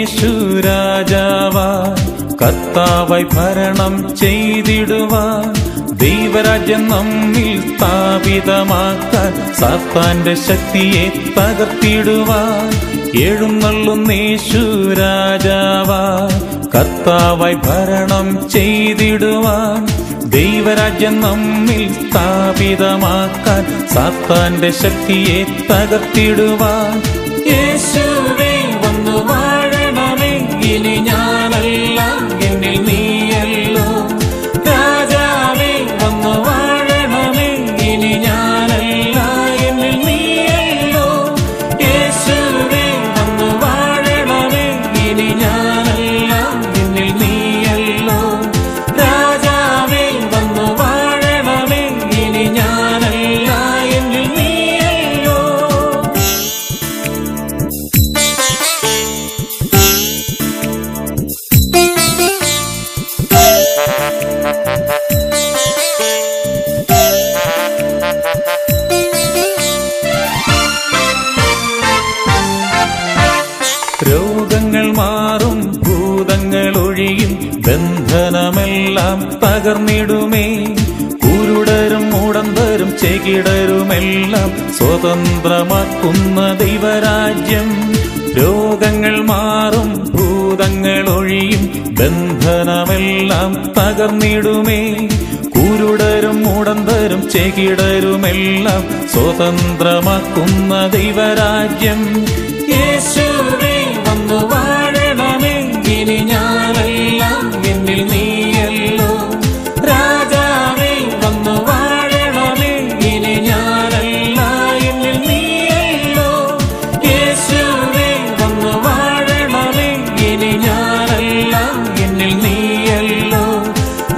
യേശു രാജാവായി കർത്താവായി ഭരണം ചെയ്തിടുവാൻ, ദൈവരാജ്യം നമ്മിൽ സ്ഥാപിതമാക്കാൻ, സാത്താന്റെ ശക്തിയെ തകർത്തിടുവാൻ എഴുന്നള്ളുന്ന യേശു രാജാവായി കർത്താവായി ഭരണം ചെയ്തിടുവാൻ, ദൈവരാജ്യം നമ്മിൽ സ്ഥാപിതമാക്കാൻ, സാത്താന്റെ ശക്തിയെ തകർത്തിടുവാൻ. യേശുവേ വന്നു വാഴണമേ, ഇനി ഞാനല്ല എന്നിൽ നീയല്ലോ. രാജാവേ വന്നു വാഴണമേ, ഇനി ഞാനല്ല എന്നിൽ നീയല്ലോ. യേശുവേ വന്നു വാഴണമേ, ഇനി ഞാനല്ല എന്നിൽ നീയല്ലോ. രാജാവേ വന്നു വാഴണമേ, ഇനി ഞാനല്ല എന്നിൽ നീയല്ലോ. രോഗങ്ങൾ മാറും, ഭൂതങ്ങൾ ഒഴിയും, ബന്ധനമെല്ലാം തകർന്നിടുമേ. കുരുടരും മുടന്തരും ചെകിടരുമെല്ലാം സ്വതന്ത്രമാക്കുന്ന ദൈവരാജ്യം. രോഗങ്ങൾ മാറും, ഭൂതങ്ങൾ ഒഴിയും, ബന്ധനമെല്ലാം തകർന്നിടുമേ. കുരുടരും മുടന്തരും ചെകിടരുമെല്ലാം സ്വതന്ത്രമാക്കുന്ന ദൈവരാജ്യം. യേശുവേ വന്നു വാഴണമേ, ഇനി ഞാനല്ല എന്നിൽ നീയല്ലോ. രാജാവേ വന്നു വാഴണമേ, ഇനി ഞാനല്ല എന്നിൽ നീയല്ലോ. യേശുവേ വന്നു വാഴണമേ, ഇനി ഞാനല്ല എന്നിൽ നീയല്ലോ.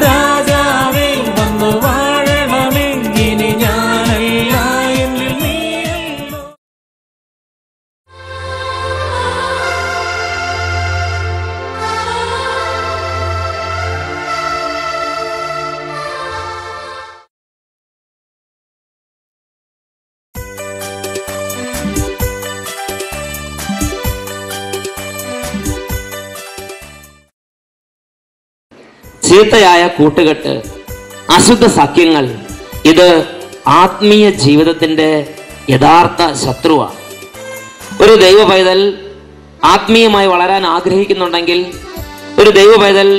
രാജാവേ വന്നു വാഴണമേ, ഇനി ഞാനല്ല എന്നിൽ നീയല്ലോ. ചീത്തയായ കൂട്ടുകെട്ട്, അശുദ്ധ സഖ്യങ്ങൾ, ഇത് ആത്മീയ ജീവിതത്തിന്റെ യഥാർത്ഥ ശത്രുവാണ്. ഒരു ദൈവ പൈതൽ ആത്മീയമായി വളരാൻ ആഗ്രഹിക്കുന്നുണ്ടെങ്കിൽ, ഒരു ദൈവ പൈതൽ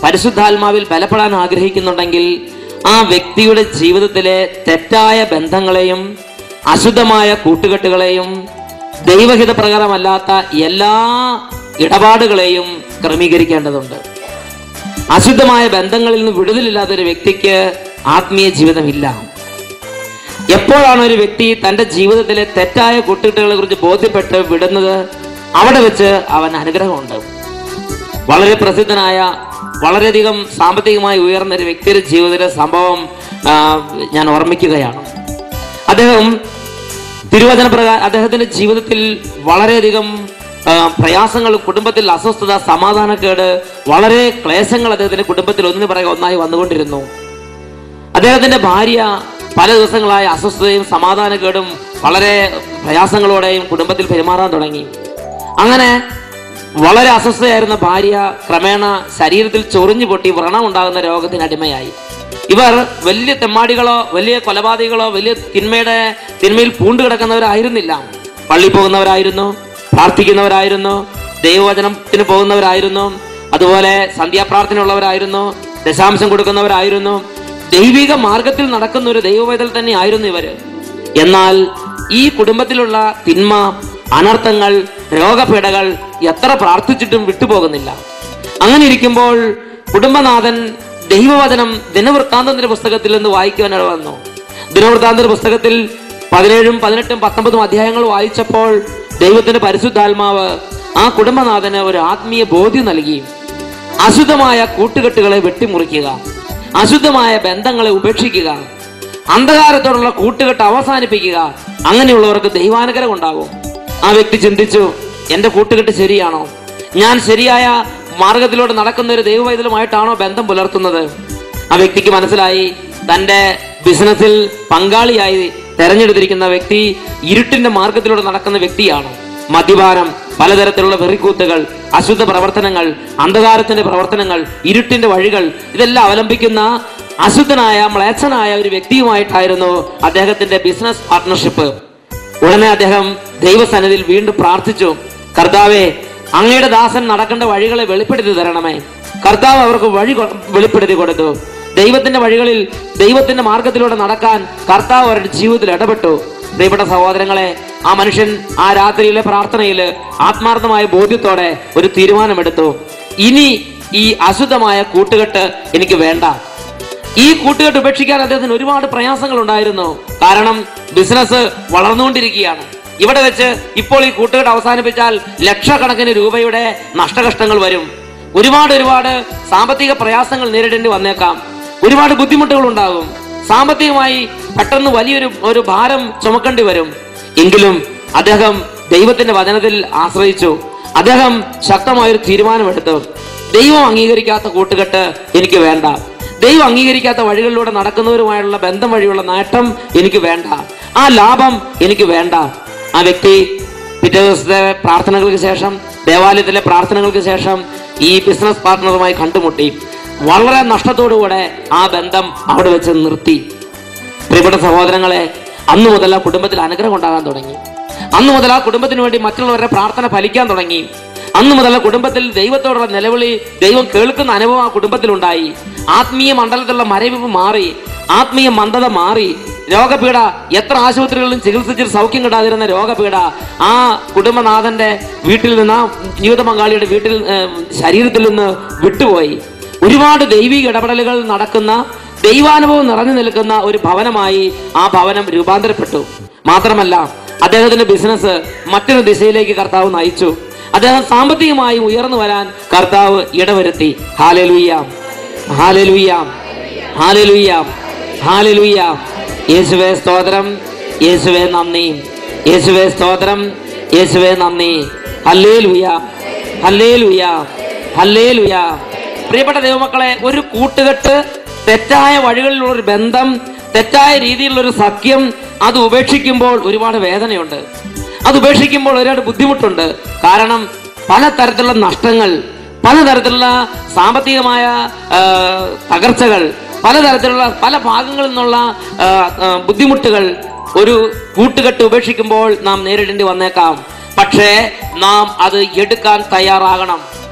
പരിശുദ്ധാത്മാവിൽ ബലപ്പെടാൻ ആഗ്രഹിക്കുന്നുണ്ടെങ്കിൽ, ആ വ്യക്തിയുടെ ജീവിതത്തിലെ തെറ്റായ ബന്ധങ്ങളെയും അശുദ്ധമായ കൂട്ടുകെട്ടുകളെയും ദൈവഹിത പ്രകാരമല്ലാത്ത എല്ലാ ഇടപാടുകളെയും ക്രമീകരിക്കേണ്ടതുണ്ട്. അശുദ്ധമായ ബന്ധങ്ങളിൽ നിന്ന് വിടുതലില്ലാത്തൊരു വ്യക്തിക്ക് ആത്മീയ ജീവിതമില്ല. എപ്പോഴാണ് ഒരു വ്യക്തി തൻ്റെ ജീവിതത്തിലെ തെറ്റായ കൂട്ടുകെട്ടുകളെ കുറിച്ച് ബോധ്യപ്പെട്ട് വിടുന്നത്, അവിടെ വെച്ച് അവൻ അനുഗ്രഹമുണ്ട്. വളരെ പ്രസിദ്ധനായ, വളരെയധികം സാമ്പത്തികമായി ഉയർന്ന ഒരു വ്യക്തിയുടെ ജീവിതത്തിലെ സംഭവം ഞാൻ ഓർമ്മിക്കുകയാണ്. അദ്ദേഹം തിരുവചന പ്രകാരം അദ്ദേഹത്തിന്റെ ജീവിതത്തിൽ വളരെയധികം പ്രയാസങ്ങൾ, കുടുംബത്തിൽ അസ്വസ്ഥത, സമാധാനക്കേട്, വളരെ ക്ലേശങ്ങൾ അദ്ദേഹത്തിന്റെ കുടുംബത്തിൽ ഒന്നിനു പിറകെ ഒന്നായി വന്നുകൊണ്ടിരുന്നു. അദ്ദേഹത്തിന്റെ ഭാര്യ പല ദിവസങ്ങളായി അസ്വസ്ഥതയും സമാധാനക്കേടും വളരെ പ്രയാസങ്ങളോടെയും കുടുംബത്തിൽ പെരുമാറാൻ തുടങ്ങി. അങ്ങനെ വളരെ അസ്വസ്ഥയായിരുന്ന ഭാര്യ ക്രമേണ ശരീരത്തിൽ ചൊറിഞ്ഞു പൊട്ടി വ്രണം ഉണ്ടാകുന്ന രോഗത്തിന് അടിമയായി. ഇവർ വലിയ തെമ്മാടികളോ വലിയ കൊലപാതകികളോ വലിയ തിന്മയിൽ പൂണ്ടുകിടക്കുന്നവരായിരുന്നില്ല. പള്ളി പോകുന്നവരായിരുന്നു, പ്രാർത്ഥിക്കുന്നവരായിരുന്നു, ദൈവവചനത്തിന് പോകുന്നവരായിരുന്നു, അതുപോലെ സന്ധ്യാപ്രാർത്ഥന ഉള്ളവരായിരുന്നു, ദശാംശം കൊടുക്കുന്നവരായിരുന്നു, ദൈവിക മാർഗത്തിൽ നടക്കുന്ന ഒരു ദൈവവേദൽ തന്നെ ആയിരുന്നു ഇവര്. എന്നാൽ ഈ കുടുംബത്തിലുള്ള തിന്മ, അനർത്ഥങ്ങൾ, രോഗപീഠകൾ എത്ര പ്രാർത്ഥിച്ചിട്ടും വിട്ടുപോകുന്നില്ല. അങ്ങനെ ഇരിക്കുമ്പോൾ കുടുംബനാഥൻ ദൈവവചനം ദിനവൃത്താന്തത്തിന്റെ പുസ്തകത്തിൽ നിന്ന് വായിക്കുവാൻ വന്നു. ദിനവൃത്താന്തന്റെ പുസ്തകത്തിൽ 17, 18, 19 അധ്യായങ്ങൾ വായിച്ചപ്പോൾ ദൈവത്തിന്റെ പരിശുദ്ധാത്മാവ് ആ കുടുംബനാഥന് ഒരു ആത്മീയ ബോധ്യം നൽകി. അശുദ്ധമായ കൂട്ടുകെട്ടുകളെ വെട്ടിമുറിക്കുക, അശുദ്ധമായ ബന്ധങ്ങളെ ഉപേക്ഷിക്കുക, അന്ധകാരത്തോടുള്ള കൂട്ടുകെട്ട് അവസാനിപ്പിക്കുക. അങ്ങനെയുള്ളവർക്ക് ദൈവാനുഗ്രഹം ഉണ്ടാകും. ആ വ്യക്തി ചിന്തിച്ചു, എന്റെ കൂട്ടുകെട്ട് ശരിയാണോ? ഞാൻ ശരിയായ മാർഗത്തിലൂടെ നടക്കുന്ന ഒരു ദൈവവൈതലുമായിട്ടാണോ ബന്ധം പുലർത്തുന്നത്? ആ വ്യക്തിക്ക് മനസ്സിലായി, തന്റെ ബിസിനസ്സിൽ പങ്കാളിയായി തെരഞ്ഞെടുത്തിരിക്കുന്ന വ്യക്തി ഇരുട്ടിന്റെ മാർഗത്തിലൂടെ നടക്കുന്ന വ്യക്തിയാണ്. മദ്യപാനം, പലതരത്തിലുള്ള വെറിക്കൂത്തുകൾ, അശുദ്ധ പ്രവർത്തനങ്ങൾ, അന്ധകാരത്തിന്റെ പ്രവർത്തനങ്ങൾ, ഇരുട്ടിന്റെ വഴികൾ, ഇതെല്ലാം അവലംബിക്കുന്ന അശുദ്ധനായ മ്ലേച്ഛനായ ഒരു വ്യക്തിയുമായിട്ടായിരുന്നു അദ്ദേഹത്തിന്റെ ബിസിനസ് പാർട്ട്ണർഷിപ്പ്. ഉടനെ അദ്ദേഹം ദൈവസന്നിധിയിൽ വീണ്ടും പ്രാർത്ഥിച്ചു, കർത്താവേ, അങ്ങയുടെ ദാസൻ നടക്കേണ്ട വഴികളെ വെളിപ്പെടുത്തി തരണമേ. കർത്താവ് അവർക്ക് വഴി വെളിപ്പെടുത്തി കൊടുത്തു. ദൈവത്തിന്റെ വഴികളിൽ, ദൈവത്തിന്റെ മാർഗത്തിലൂടെ നടക്കാൻ കർത്താവ് അവരുടെ ജീവിതത്തിൽ ഇടപെട്ടു. പ്രിയപ്പെട്ട സഹോദരങ്ങളെ, ആ മനുഷ്യൻ ആ രാത്രിയിലെ പ്രാർത്ഥനയില് ആത്മാർത്ഥമായ ബോധ്യത്തോടെ ഒരു തീരുമാനമെടുത്തു. ഇനി ഈ അശുദ്ധമായ കൂട്ടുകെട്ട് എനിക്ക് വേണ്ട. ഈ കൂട്ടുകെട്ട് ഉപേക്ഷിക്കാൻ അദ്ദേഹത്തിന് ഒരുപാട് പ്രയാസങ്ങൾ ഉണ്ടായിരുന്നു. കാരണം ബിസിനസ് വളർന്നുകൊണ്ടിരിക്കുകയാണ്. ഇവിടെ വെച്ച് ഇപ്പോൾ ഈ കൂട്ടുകെട്ട് അവസാനിപ്പിച്ചാൽ ലക്ഷക്കണക്കിന് രൂപയുടെ നഷ്ടകഷ്ടങ്ങൾ വരും. ഒരുപാട് സാമ്പത്തിക പ്രയാസങ്ങൾ നേരിടേണ്ടി വന്നേക്കാം. ഒരുപാട് ബുദ്ധിമുട്ടുകൾ ഉണ്ടാകും. സാമ്പത്തികമായി പെട്ടെന്ന് വലിയൊരു ഭാരം ചുമക്കേണ്ടി വരും. എങ്കിലും അദ്ദേഹം ദൈവത്തിന്റെ വചനത്തിൽ ആശ്രയിച്ചു. അദ്ദേഹം ശക്തമായൊരു തീരുമാനമെടുത്തു. ദൈവം അംഗീകരിക്കാത്ത കൂട്ടുകെട്ട് എനിക്ക് വേണ്ട. ദൈവം അംഗീകരിക്കാത്ത വഴികളിലൂടെ നടക്കുന്നവരുമായുള്ള ബന്ധം വഴിയുള്ള നേട്ടം എനിക്ക് വേണ്ട. ആ ലാഭം എനിക്ക് വേണ്ട. ആ വ്യക്തി പിറ്റേ ദിവസത്തെ പ്രാർത്ഥനകൾക്ക് ശേഷം, ദേവാലയത്തിലെ പ്രാർത്ഥനകൾക്ക് ശേഷം ഈ ബിസിനസ് പാർട്ട്ണറുമായി കണ്ടുമുട്ടി. വളരെ നഷ്ടത്തോടുകൂടെ ആ ബന്ധം അവിടെ വെച്ച് നിർത്തി. പ്രിയപ്പെട്ട സഹോദരങ്ങളെ, അന്നു മുതൽ ആ കുടുംബത്തിൽ അനുഗ്രഹം ഉണ്ടാകാൻ തുടങ്ങി. അന്നു മുതൽ ആ കുടുംബത്തിന് വേണ്ടി മറ്റുള്ളവരുടെ പ്രാർത്ഥന ഫലിക്കാൻ തുടങ്ങി. അന്നു മുതൽ കുടുംബത്തിൽ ദൈവത്തോടുള്ള നിലവിളി, ദൈവം കേൾക്കുന്ന അനുഭവം ആ കുടുംബത്തിലുണ്ടായി. ആത്മീയ മണ്ഡലത്തിലുള്ള മരവിപ്പ് മാറി, ആത്മീയ മന്ദത മാറി. രോഗപീഠ, എത്ര ആശുപത്രികളിലും ചികിത്സിച്ച് സൗഖ്യം കിട്ടാതിരുന്ന രോഗപീഠ ആ കുടുംബനാഥന്റെ വീട്ടിൽ നിന്ന്, ആ ജീവിത പങ്കാളിയുടെ വീട്ടിൽ, ശരീരത്തിൽ നിന്ന് വിട്ടുപോയി. ഒരുപാട് ദൈവിക ഇടപെടലുകൾ നടക്കുന്ന, ദൈവാനുഭവം നിറഞ്ഞു നിൽക്കുന്ന ഒരു ഭവനമായി ആ ഭവനം രൂപാന്തരപ്പെട്ടു. മാത്രമല്ല, അദ്ദേഹത്തിന്റെ ബിസിനസ് മറ്റൊരു ദിശയിലേക്ക് കർത്താവ് നയിച്ചു. അദ്ദേഹം സാമ്പത്തികമായി ഉയർന്നു വരാൻ കർത്താവ് ഇടവരുത്തി. ഹല്ലേലൂയ, ഹല്ലേലൂയ, ഹല്ലേലൂയ, ഹല്ലേലൂയ. യേശുവേ സ്തോത്രം, യേശുവേ നന്ദി, യേശുവേ സ്തോത്രം, യേശുവേ നന്ദി. ഹല്ലേലൂയ, ഹല്ലേലൂയ, ഹല്ലേലൂയ. പ്രിയപ്പെട്ട ദൈവമക്കളെ, ഒരു കൂട്ടുകെട്ട്, തെറ്റായ വഴികളിലുള്ള ഒരു ബന്ധം, തെറ്റായ രീതിയിലുള്ള ഒരു സഖ്യം, അത് ഉപേക്ഷിക്കുമ്പോൾ ഒരുപാട് വേദനയുണ്ട്. അത് ഉപേക്ഷിക്കുമ്പോൾ ഒരുപാട് ബുദ്ധിമുട്ടുണ്ട്. കാരണം പലതരത്തിലുള്ള നഷ്ടങ്ങൾ, പലതരത്തിലുള്ള സാമ്പത്തികമായ തകർച്ചകൾ, പലതരത്തിലുള്ള പല ഭാഗങ്ങളിൽ നിന്നുള്ള ബുദ്ധിമുട്ടുകൾ ഒരു കൂട്ടുകെട്ട് ഉപേക്ഷിക്കുമ്പോൾ നാം നേരിടേണ്ടി വന്നേക്കാം. പക്ഷേ നാം അത് എടുക്കാൻ തയ്യാറാകണം.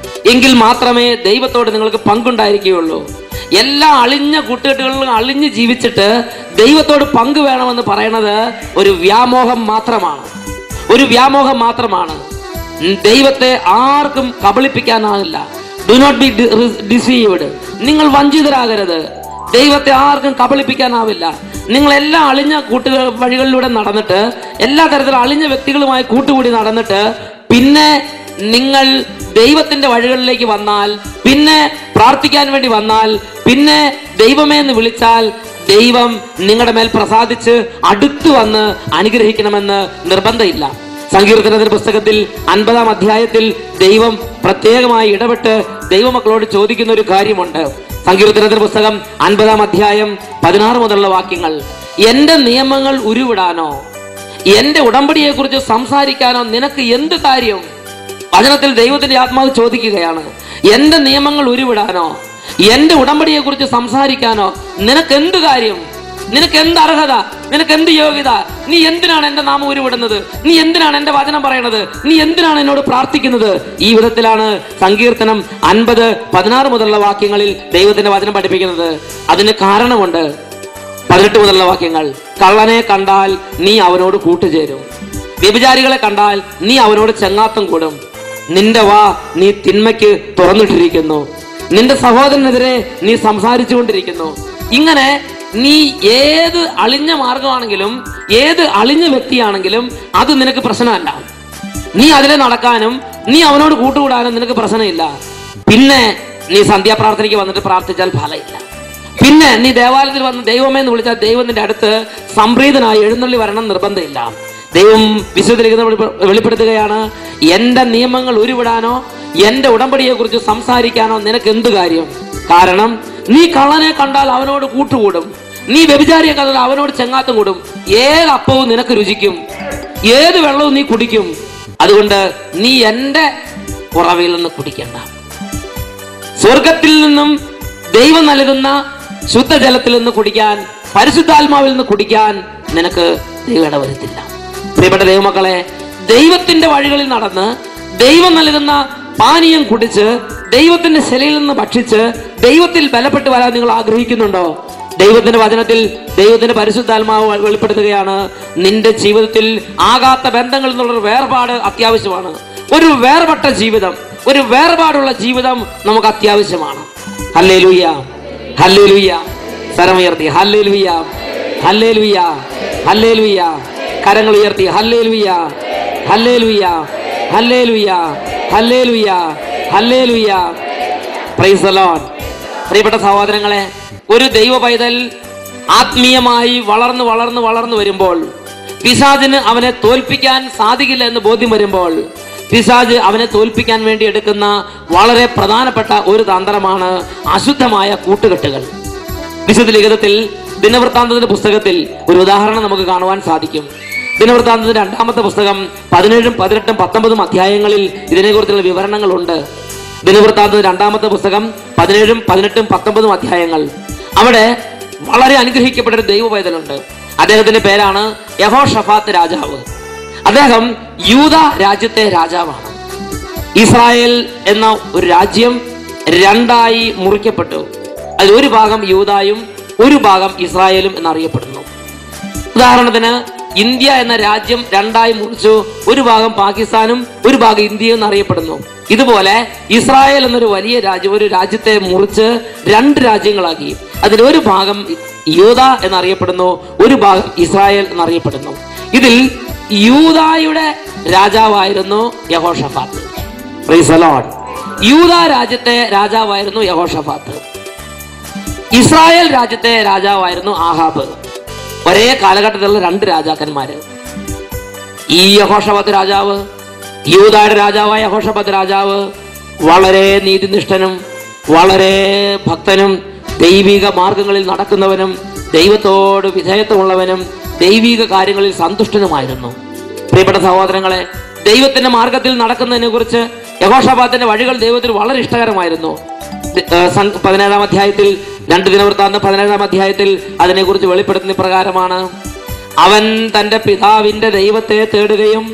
എങ്കിൽ മാത്രമേ ദൈവത്തോട് നിങ്ങൾക്ക് പങ്കുണ്ടായിരിക്കുകയുള്ളൂ. എല്ലാ അളിഞ്ഞ കൂട്ടുകെട്ടുകളിലും അളിഞ്ഞ് ജീവിച്ചിട്ട് ദൈവത്തോട് പങ്ക് വേണമെന്ന് പറയുന്നത് ഒരു വ്യാമോഹം മാത്രമാണ്, ഒരു വ്യാമോഹം മാത്രമാണ്. ദൈവത്തെ ആർക്കും കബളിപ്പിക്കാനാകില്ല. Do not be deceived. നിങ്ങൾ വഞ്ചിതരാകരുത്. ദൈവത്തെ ആർക്കും കബളിപ്പിക്കാനാവില്ല. നിങ്ങൾ എല്ലാ അളിഞ്ഞ വഴികളിലൂടെ നടന്നിട്ട്, എല്ലാ തരത്തിലുള്ള അളിഞ്ഞ വ്യക്തികളുമായി കൂട്ടുകൂടി നടന്നിട്ട്, പിന്നെ നിങ്ങൾ ദൈവത്തിന്റെ വഴികളിലേക്ക് വന്നാൽ, പിന്നെ പ്രാർത്ഥിക്കാൻ വേണ്ടി വന്നാൽ, പിന്നെ ദൈവമേ എന്ന് വിളിച്ചാൽ ദൈവം നിങ്ങളുടെ മേൽ പ്രസാദിച്ച് അടുത്തു വന്ന് അനുഗ്രഹിക്കണമെന്ന് നിർബന്ധമില്ല. സങ്കീർത്തനത്തിന്റെ പുസ്തകത്തിൽ 50-ാം അധ്യായത്തിൽ ദൈവം പ്രത്യേകമായി ഇടപെട്ട് ദൈവമക്കളോട് ചോദിക്കുന്ന ഒരു കാര്യമുണ്ട്. സങ്കീർത്തനത്തിന്റെ പുസ്തകം 50-ാം അധ്യായം 16 മുതലുള്ള വാക്യങ്ങൾ. എന്റെ നിയമങ്ങൾ ഉരുവിടാനോ എന്റെ ഉടമ്പടിയെ കുറിച്ച് സംസാരിക്കാനോ നിനക്ക് എന്ത് കാര്യം? വചനത്തിൽ ദൈവത്തിന്റെ ആത്മാവ് ചോദിക്കുകയാണ്. എന്റെ നിയമങ്ങൾ ഉരുവിടാനോ എന്റെ ഉടമ്പടിയെ കുറിച്ച് സംസാരിക്കാനോ നിനക്ക് എന്ത് കാര്യം? നിനക്ക് എന്ത് അർഹത? നിനക്ക് എന്ത് യോഗ്യത? നീ എന്തിനാണ് എന്റെ നാമം ഉരുവിടുന്നത്? നീ എന്തിനാണ് എന്റെ വചനം പറയണത്? നീ എന്തിനാണ് എന്നോട് പ്രാർത്ഥിക്കുന്നത്? ഈ വിധത്തിലാണ് സങ്കീർത്തനം 50-16 മുതലുള്ള വാക്യങ്ങളിൽ ദൈവത്തിന്റെ വചനം പഠിപ്പിക്കുന്നത്. അതിന് കാരണമുണ്ട്. 18 മുതലുള്ള വാക്യങ്ങൾ. കള്ളനെ കണ്ടാൽ നീ അവനോട് കൂട്ടുചേരും, വ്യഭിചാരികളെ കണ്ടാൽ നീ അവനോട് ചെങ്ങാത്തം കൂടും. നിന്റെ വാ നീ തിന്മയ്ക്ക് തുറന്നിട്ടിരിക്കുന്നു, നിന്റെ സഹോദരനെതിരെ നീ സംസാരിച്ചു കൊണ്ടിരിക്കുന്നു. ഇങ്ങനെ നീ ഏത് അളിഞ്ഞ മാർഗമാണെങ്കിലും, ഏത് അളിഞ്ഞ വ്യക്തിയാണെങ്കിലും അത് നിനക്ക് പ്രശ്നമല്ല. നീ അതിലെ നടക്കാനും നീ അവനോട് കൂട്ടുകൂടാനും നിനക്ക് പ്രശ്നമില്ല. പിന്നെ നീ സന്ധ്യാപ്രാർത്ഥനയ്ക്ക് വന്നിട്ട് പ്രാർത്ഥിച്ചാൽ ഫലമില്ല. പിന്നെ നീ ദേവാലയത്തിൽ വന്ന് ദൈവമേ എന്ന് വിളിച്ചാൽ ദൈവം നിന്റെ അടുത്ത് സംപ്രീതനായി എഴുന്നള്ളി വരണം നിർബന്ധമില്ല. ദൈവം വിശുദ്ധ വെളിപ്പെടുത്തുകയാണ്, എന്റെ നിയമങ്ങൾ ഉരുവിടാനോ എന്റെ ഉടമ്പടിയെ കുറിച്ച് സംസാരിക്കാനോ നിനക്ക് എന്ത് കാര്യം? കാരണം നീ കള്ളനെ കണ്ടാൽ അവനോട് കൂട്ടുകൂടും, നീ വ്യഭിചാരിയെ കണ്ടാൽ അവനോട് ചെങ്ങാത്തം കൂടും. ഏത് അപ്പവും നിനക്ക് രുചിക്കും, ഏത് വെള്ളവും നീ കുടിക്കും. അതുകൊണ്ട് നീ എൻ്റെ ഉറവയിൽ നിന്ന് കുടിക്കണ്ട. സ്വർഗത്തിൽ നിന്നും ദൈവം നൽകുന്ന ശുദ്ധജലത്തിൽ നിന്ന് കുടിക്കാൻ, പരിശുദ്ധാത്മാവിൽ നിന്ന് കുടിക്കാൻ നിനക്ക് ദൈവം ഇടവരുത്തില്ല. പ്രിയപ്പെട്ട ദൈവമക്കളെ, ദൈവത്തിന്റെ വഴികളിൽ നടന്ന് ദൈവം നൽകുന്ന പാനീയം കുടിച്ച് ദൈവത്തിന്റെ ശിലയിൽ നിന്ന് ഭക്ഷിച്ച് ദൈവത്തിൽ ബലപ്പെട്ട് വരാൻ നിങ്ങൾ ആഗ്രഹിക്കുന്നുണ്ടോ? ദൈവത്തിന്റെ വചനത്തിൽ ദൈവത്തിന്റെ പരിശുദ്ധാത്മാവ് വെളിപ്പെടുത്തുകയാണ്, നിന്റെ ജീവിതത്തിൽ ആകാത്ത ബന്ധങ്ങളിൽ നിന്നുള്ളൊരു വേർപാട് അത്യാവശ്യമാണ്. ഒരു വേർപെട്ട ജീവിതം, ഒരു വേർപാടുള്ള ജീവിതം നമുക്ക് അത്യാവശ്യമാണ്. ഹല്ലേലൂയ, ഹല്ലേലൂയ. സ്വരമുയർത്തി ഹല്ലേലൂയ, ഹല്ലേലൂയ, ഹല്ലേലൂയ. കരങ്ങൾ ഉയർത്തി ഹല്ലേലൂയ, ഹല്ലേലൂയ, ഹല്ലേലൂയ, ഹല്ലേലൂയ, ഹല്ലേലൂയ. Praise the Lord. പ്രിയപ്പെട്ട സഹോദരങ്ങളെ, ഒരു ദൈവ പൈതൽ ആത്മീയമായി വളർന്നു വളർന്നു വളർന്നു വരുമ്പോൾ, പിശാചിന് അവനെ തോൽപ്പിക്കാൻ സാധിക്കില്ല എന്ന് ബോധ്യം വരുമ്പോൾ, പിശാച് അവനെ തോൽപ്പിക്കാൻ വേണ്ടി എടുക്കുന്ന വളരെ പ്രധാനപ്പെട്ട ഒരു തന്ത്രമാണ് അശുദ്ധമായ കൂട്ടുകെട്ടുകൾ. വിശുദ്ധ ലിഖിതത്തിൽ ദിനവൃത്താന്തത്തിന്റെ പുസ്തകത്തിൽ ഒരു ഉദാഹരണം നമുക്ക് കാണുവാൻ സാധിക്കും. ദിനവൃത്താന്തത്തിന്റെ 2-ാമത്തെ പുസ്തകം 17, 18, 19 അധ്യായങ്ങളിൽ ഇതിനെക്കുറിച്ചുള്ള വിവരണങ്ങളുണ്ട്. ദിനവൃത്താന്തത്തിന്റെ 2-ാമത്തെ പുസ്തകം 17, 18, 19 അധ്യായങ്ങൾ. അവിടെ വളരെ അനുഗ്രഹിക്കപ്പെട്ട ഒരു ദൈവ പൈതലുണ്ട്. അദ്ദേഹത്തിന്റെ പേരാണ് യഹോഷഫാത്ത് രാജാവ്. അദ്ദേഹം യൂദ രാജ്യത്തെ രാജാവാണ്. ഇസ്രായേൽ എന്ന ഒരു രാജ്യം 2ആയി മുറിക്കപ്പെട്ടു. അതിൽ ഒരു ഭാഗം യൂദായും ഒരു ഭാഗം ഇസ്രായേലും എന്നറിയപ്പെടുന്നു. ഉദാഹരണത്തിന് ഇന്ത്യ എന്ന രാജ്യം 2ആയി മുറിച്ചു. ഒരു ഭാഗം പാകിസ്ഥാനും ഒരു ഭാഗം ഇന്ത്യയും എന്നറിയപ്പെടുന്നു. ഇതുപോലെ ഇസ്രായേൽ എന്നൊരു വലിയ രാജ്യം, ഒരു രാജ്യത്തെ മുറിച്ച് 2 രാജ്യങ്ങളാക്കി. അതിലൊരു ഭാഗം യൂദ എന്നറിയപ്പെടുന്നു, ഒരു ഭാഗം ഇസ്രായേൽ എന്നറിയപ്പെടുന്നു. ഇതിൽ യൂദായുടെ രാജാവായിരുന്നു യഹോഷഫാത്ത്. Praise the Lord. യൂദ രാജ്യത്തെ രാജാവായിരുന്നു യഹോഷഫാത്ത്. ഇസ്രായേൽ രാജ്യത്തെ രാജാവായിരുന്നു ആഹാബ്. ഒരേ കാലഘട്ടത്തിലുള്ള 2 രാജാക്കന്മാര്. ഈ യഹോഷഫാത്ത് രാജാവ്, യൂദായുടെ രാജാവായ യഹോഷഫാത്ത് രാജാവ് വളരെ നീതിനിഷ്ഠനും വളരെ ഭക്തനും ദൈവിക മാർഗങ്ങളിൽ നടക്കുന്നവനും ദൈവത്തോട് വിധേയത്വമുള്ളവനും ദൈവിക കാര്യങ്ങളിൽ സന്തുഷ്ടനുമായിരുന്നു. പ്രിയപ്പെട്ട സഹോദരങ്ങളെ, ദൈവത്തിന്റെ മാർഗത്തിൽ നടക്കുന്നതിനെ കുറിച്ച് യഹോഷഫാത്തിന്റെ വഴികൾ ദൈവത്തിന് വളരെ ഇഷ്ടകരമായിരുന്നു. 17-ാം അധ്യായത്തിൽ 2 ദിനവൃത്താന്തം 17-ാം അധ്യായത്തിൽ അതിനെക്കുറിച്ച് വെളിപ്പെടുത്തുന്ന പ്രകാരമാണ്, അവൻ തന്റെ പിതാവിന്റെ ദൈവത്തെ തേടുകയും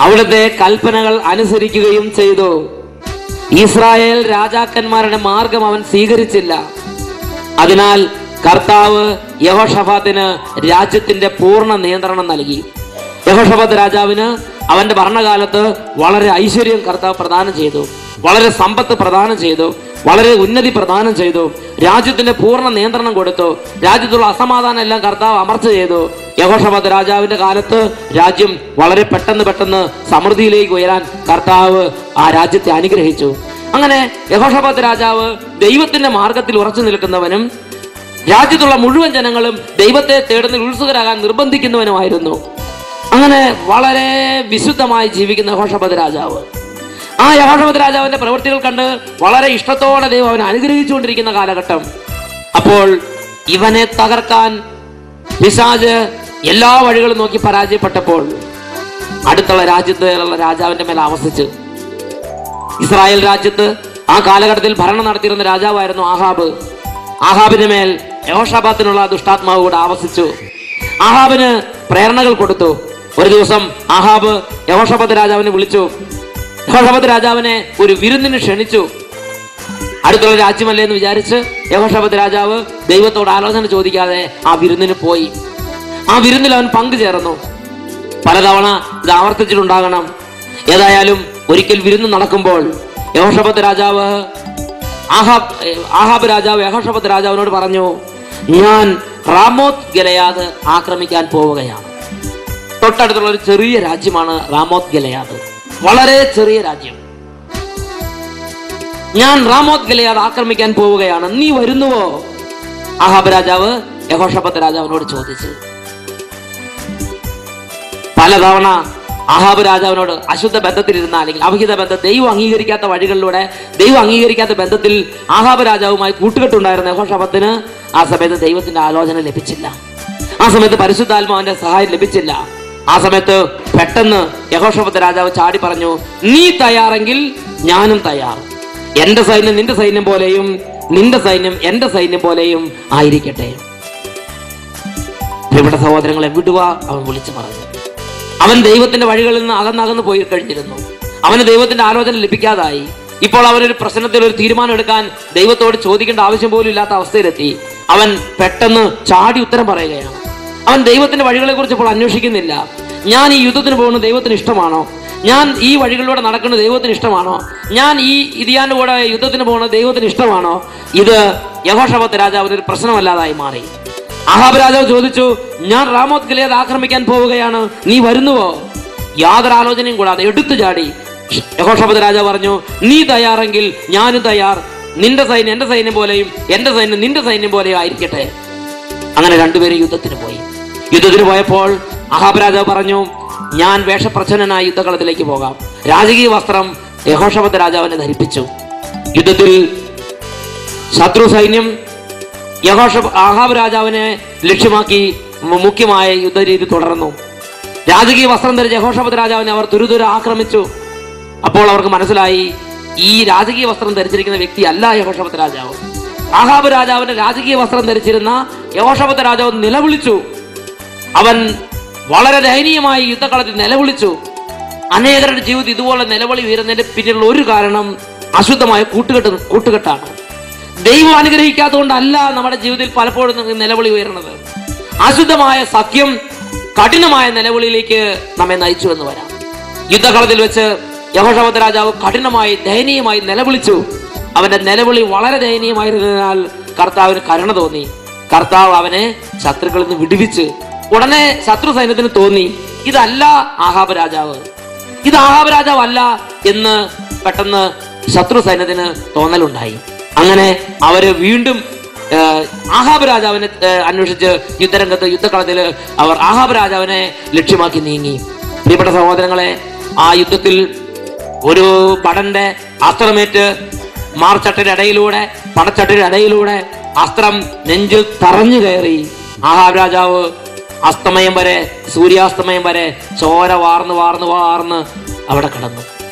അവിടുത്തെ കൽപ്പനകൾ അനുസരിക്കുകയും ചെയ്തു. ഇസ്രായേൽ രാജാക്കന്മാരുടെ മാർഗം അവൻ സ്വീകരിച്ചില്ല. അതിനാൽ കർത്താവ് യഹോഷഫാത്തിന് രാജ്യത്തിന്റെ പൂർണ്ണ നിയന്ത്രണം നൽകി. യഹോഷഫാത്ത് രാജാവിന് അവന്റെ ഭരണകാലത്ത് വളരെ ഐശ്വര്യം കർത്താവ് പ്രദാനം ചെയ്തു, വളരെ സമ്പത്ത് പ്രദാനം ചെയ്തു, വളരെ ഉന്നതി പ്രദാനം ചെയ്തു, രാജ്യത്തിന്റെ പൂർണ്ണ നിയന്ത്രണം കൊടുത്തു. രാജ്യത്തുള്ള അസമാധാനം എല്ലാം കർത്താവ് അമർച്ച ചെയ്തു. യഹോഷഫാത്ത് രാജാവിന്റെ കാലത്ത് രാജ്യം വളരെ പെട്ടെന്ന് സമൃദ്ധിയിലേക്ക് ഉയരാൻ കർത്താവ് ആ രാജ്യത്തെ അനുഗ്രഹിച്ചു. അങ്ങനെ യഹോഷഫാത്ത് രാജാവ് ദൈവത്തിന്റെ മാർഗത്തിൽ ഉറച്ചു നിൽക്കുന്നവനും രാജ്യത്തുള്ള മുഴുവൻ ജനങ്ങളും ദൈവത്തെ തേടുന്നതിൽ ഉത്സുകരാകാൻ നിർബന്ധിക്കുന്നവനുമായിരുന്നു. അങ്ങനെ വളരെ വിശുദ്ധമായി ജീവിക്കുന്ന യഹോഷഫാത്ത് രാജാവ്, ആ യഹോഷഫാത്ത് രാജാവിന്റെ പ്രവൃത്തികൾ കണ്ട് വളരെ ഇഷ്ടത്തോടെ ദൈവം അവനെ അനുഗ്രഹിച്ചുകൊണ്ടിരിക്കുന്ന കാലഘട്ടം. അപ്പോൾ ഇവനെ തകർക്കാൻ പിശാച് എല്ലാ വഴികളും നോക്കി പരാജയപ്പെട്ടപ്പോൾ അടുത്തുള്ള രാജ്യത്തുള്ള രാജാവിന്റെ മേൽ ആവസിച്ചു. ഇസ്രായേൽ രാജ്യത്ത് ആ കാലഘട്ടത്തിൽ ഭരണം നടത്തിയിരുന്ന രാജാവായിരുന്നു ആഹാബ്. ആഹാബിന് മേൽ യഹോഷഫാത്തിനുള്ള ദുഷ്ടാത്മാവ് കൂടെ ആവസിച്ചു. ആഹാബിന് പ്രേരണകൾ കൊടുത്തു. ഒരു ദിവസം ആഹാബ് യഹോഷഫാത്ത് രാജാവിനെ വിളിച്ചു. യഹോഷഫാത്ത് രാജാവിനെ ഒരു വിരുന്നിന് ക്ഷണിച്ചു. അടുത്തുള്ള രാജ്യമല്ലേ എന്ന് വിചാരിച്ച് യഹോഷഫാത്ത് രാജാവ് ദൈവത്തോട് ആലോചന ചോദിക്കാതെ ആ വിരുന്നിന് പോയി. ആ വിരുന്നിൽ അവൻ പങ്കുചേർന്നു. പലതവണ ഇത് ആവർത്തിച്ചിട്ടുണ്ടാകണം. ഏതായാലും ഒരിക്കൽ വിരുന്ന് നടക്കുമ്പോൾ യഹോഷഫാത്ത് രാജാവ് ആഹാബ് രാജാവ് യഹോഷഫാത്ത് രാജാവിനോട് പറഞ്ഞു, ഞാൻ റാമോത്ത് ഗിലെയാദ് ആക്രമിക്കാൻ പോവുകയാണ്. തൊട്ടടുത്തുള്ള ഒരു ചെറിയ രാജ്യമാണ് റാമോത്ത് ഗിലെയാദ്, വളരെ ചെറിയ രാജ്യം. ഞാൻ റാമോത്ത് ഗിലെയാദ് ആക്രമിക്കാൻ പോവുകയാണ്, നീ വരുന്നുവോ? ആഹാബ് രാജാവ് യഹോഷഫാത്ത് രാജാവിനോട് ചോദിച്ചു. പലതവണ ആഹാബ് രാജാവിനോട് അശുദ്ധ ബന്ധത്തിലിരുന്ന, അല്ലെങ്കിൽ അവിഹിത ബന്ധം, ദൈവം അംഗീകരിക്കാത്ത വഴികളിലൂടെ, ദൈവം അംഗീകരിക്കാത്ത ബന്ധത്തിൽ ആഹാബ് രാജാവുമായി കൂട്ടുകെട്ടുണ്ടായിരുന്ന യഹോഷഫാത്തിന് ആ സമയത്ത് ദൈവത്തിന്റെ ആലോചന ലഭിച്ചില്ല. ആ സമയത്ത് പരിശുദ്ധാത്മാവിന്റെ സഹായം ലഭിച്ചില്ല. ആ സമയത്ത് പെട്ടെന്ന് യഹോശാഫാത്ത് രാജാവ് ചാടി പറഞ്ഞു, നീ തയ്യാറെങ്കിൽ ഞാനും തയ്യാർ. എന്റെ സൈന്യം നിന്റെ സൈന്യം പോലെയും നിന്റെ സൈന്യം എന്റെ സൈന്യം പോലെയും ആയിരിക്കട്ടെ. പ്രിയപ്പെട്ട സഹോദരങ്ങളെ, വിടുക അവൻ വിളിച്ചു പറഞ്ഞു. അവൻ ദൈവത്തിന്റെ വഴികളിൽ നിന്ന് അകന്നകന്ന് പോയി കഴിഞ്ഞിരുന്നു. അവന് ദൈവത്തിന്റെ ആലോചന ലഭിക്കാതായി. ഇപ്പോൾ അവനൊരു പ്രശ്നത്തിൽ ഒരു തീരുമാനം എടുക്കാൻ ദൈവത്തോട് ചോദിക്കേണ്ട ആവശ്യം പോലും ഇല്ലാത്ത അവസ്ഥയിലെത്തി. അവൻ പെട്ടെന്ന് ചാടി ഉത്തരം പറയുകയാണ്. അവൻ ദൈവത്തിന്റെ വഴികളെ കുറിച്ച് ഇപ്പോൾ അന്വേഷിക്കുന്നില്ല. ഞാൻ ഈ യുദ്ധത്തിന് പോകുന്നത് ദൈവത്തിന് ഇഷ്ടമാണോ? ഞാൻ ഈ വഴികളിലൂടെ നടക്കുന്നത് ദൈവത്തിന് ഇഷ്ടമാണോ? ഞാൻ ഈ ഇതിയാന്റെ കൂടെ യുദ്ധത്തിന് പോകുന്നത് ദൈവത്തിന് ഇഷ്ടമാണോ? ഇത് യഹോശാഫാത്ത് രാജാവിന് ഒരു പ്രശ്നമല്ലാതായി മാറി. ആഹാബ് രാജാവ് ചോദിച്ചു, ഞാൻ റാമോത്ത് ഗിലെയാദ് ആക്രമിക്കാൻ പോവുകയാണ്, നീ വരുന്നുവോ? യാതൊരു ആലോചനയും കൂടാതെ എടുത്തു ചാടി യഹോശാഫാത്ത് രാജാവ് പറഞ്ഞു, നീ തയ്യാറെങ്കിൽ ഞാനും തയ്യാർ. നിന്റെ സൈന്യം എന്റെ സൈന്യം പോലെയും എന്റെ സൈന്യം നിന്റെ സൈന്യം പോലെയും ആയിരിക്കട്ടെ. അങ്ങനെ രണ്ടുപേരും യുദ്ധത്തിന് പോയി. യുദ്ധത്തിന് പോയപ്പോൾ ആഹാബ് രാജാവ് പറഞ്ഞു, ഞാൻ വേഷപ്രച്ഛന്നനായി യുദ്ധകളത്തിലേക്ക് പോകാം. രാജകീയ വസ്ത്രം യഹോശാഫാത്ത് രാജാവിനെ ധരിപ്പിച്ചു. യുദ്ധത്തിൽ ശത്രു സൈന്യം ആഹാബ് രാജാവിനെ ലക്ഷ്യമാക്കി മുഖ്യമായ യുദ്ധരീതി തുടർന്നു. രാജകീയ വസ്ത്രം ധരിച്ച യഹോശാഫാത്ത് രാജാവിനെ അവർ തുരുതുര ആക്രമിച്ചു. അപ്പോൾ അവർക്ക് മനസ്സിലായി, ഈ രാജകീയ വസ്ത്രം ധരിച്ചിരിക്കുന്ന വ്യക്തി അല്ല യഹോശാഫാത്ത് രാജാവ്. ആഹാബ് രാജാവിന്റെ രാജകീയ വസ്ത്രം ധരിച്ചിരുന്ന യഹോശാഫാത്ത് രാജാവ് നിലവിളിച്ചു. അവൻ വളരെ ദയനീയമായി യുദ്ധകളത്തിൽ നിലവിളിച്ചു. അനേകരുടെ ജീവിതത്തിൽ ഇതുപോലെ നിലവിളി ഉയരുന്നതിന്റെ പിന്നിലുള്ള ഒരു കാരണം അശുദ്ധമായ കൂട്ടുകെട്ടാണ്. ദൈവം അനുഗ്രഹിക്കാത്തതുകൊണ്ടല്ല നമ്മുടെ ജീവിതത്തിൽ പലപ്പോഴും നിലവിളി ഉയരുന്നത്. അശുദ്ധമായ സഖ്യം കഠിനമായ നിലവിളിയിലേക്ക് നമ്മെ നയിച്ചു എന്ന് വരാം. യുദ്ധകളത്തിൽ വെച്ച് യഹോശാഫാത്ത് രാജാവ് കഠിനമായി ദയനീയമായി നിലവിളിച്ചു. അവന്റെ നിലവിളി വളരെ ദയനീയമായിരുന്നതിനാൽ കർത്താവിന് കരുണ തോന്നി. കർത്താവ് അവനെ ശത്രുക്കളിൽ നിന്ന് വിടുവിച്ച്. ഉടനെ ശത്രു സൈന്യത്തിന് തോന്നി, ഇതല്ല ആഹാബ് രാജാവ്, ഇത് ആഹാബ് രാജാവ് അല്ല എന്ന് പെട്ടെന്ന് ശത്രു സൈന്യത്തിന് തോന്നലുണ്ടായി. അങ്ങനെ അവര് വീണ്ടും ആഹാബ് രാജാവിനെ അന്വേഷിച്ച് യുദ്ധകളത്തിൽ അവർ ആഹാബ് രാജാവിനെ ലക്ഷ്യമാക്കി നീങ്ങി. പ്രിയപ്പെട്ട സഹോദരങ്ങളെ, ആ യുദ്ധത്തിൽ ഒരു പടന്റെ അസ്ത്രമേറ്റ് മാർച്ചട്ടിന്റെ ഇടയിലൂടെ പടച്ചട്ടിന്റെ ഇടയിലൂടെ അസ്ത്രം നെഞ്ചിൽ തറഞ്ഞു കയറി. ആഹാബ് രാജാവ് അസ്തമയം വരെ സൂര്യാസ്തമയം വരെ ചോര വാർന്ന് വാർന്ന് വാർന്ന് അവിടെ കിടന്നു.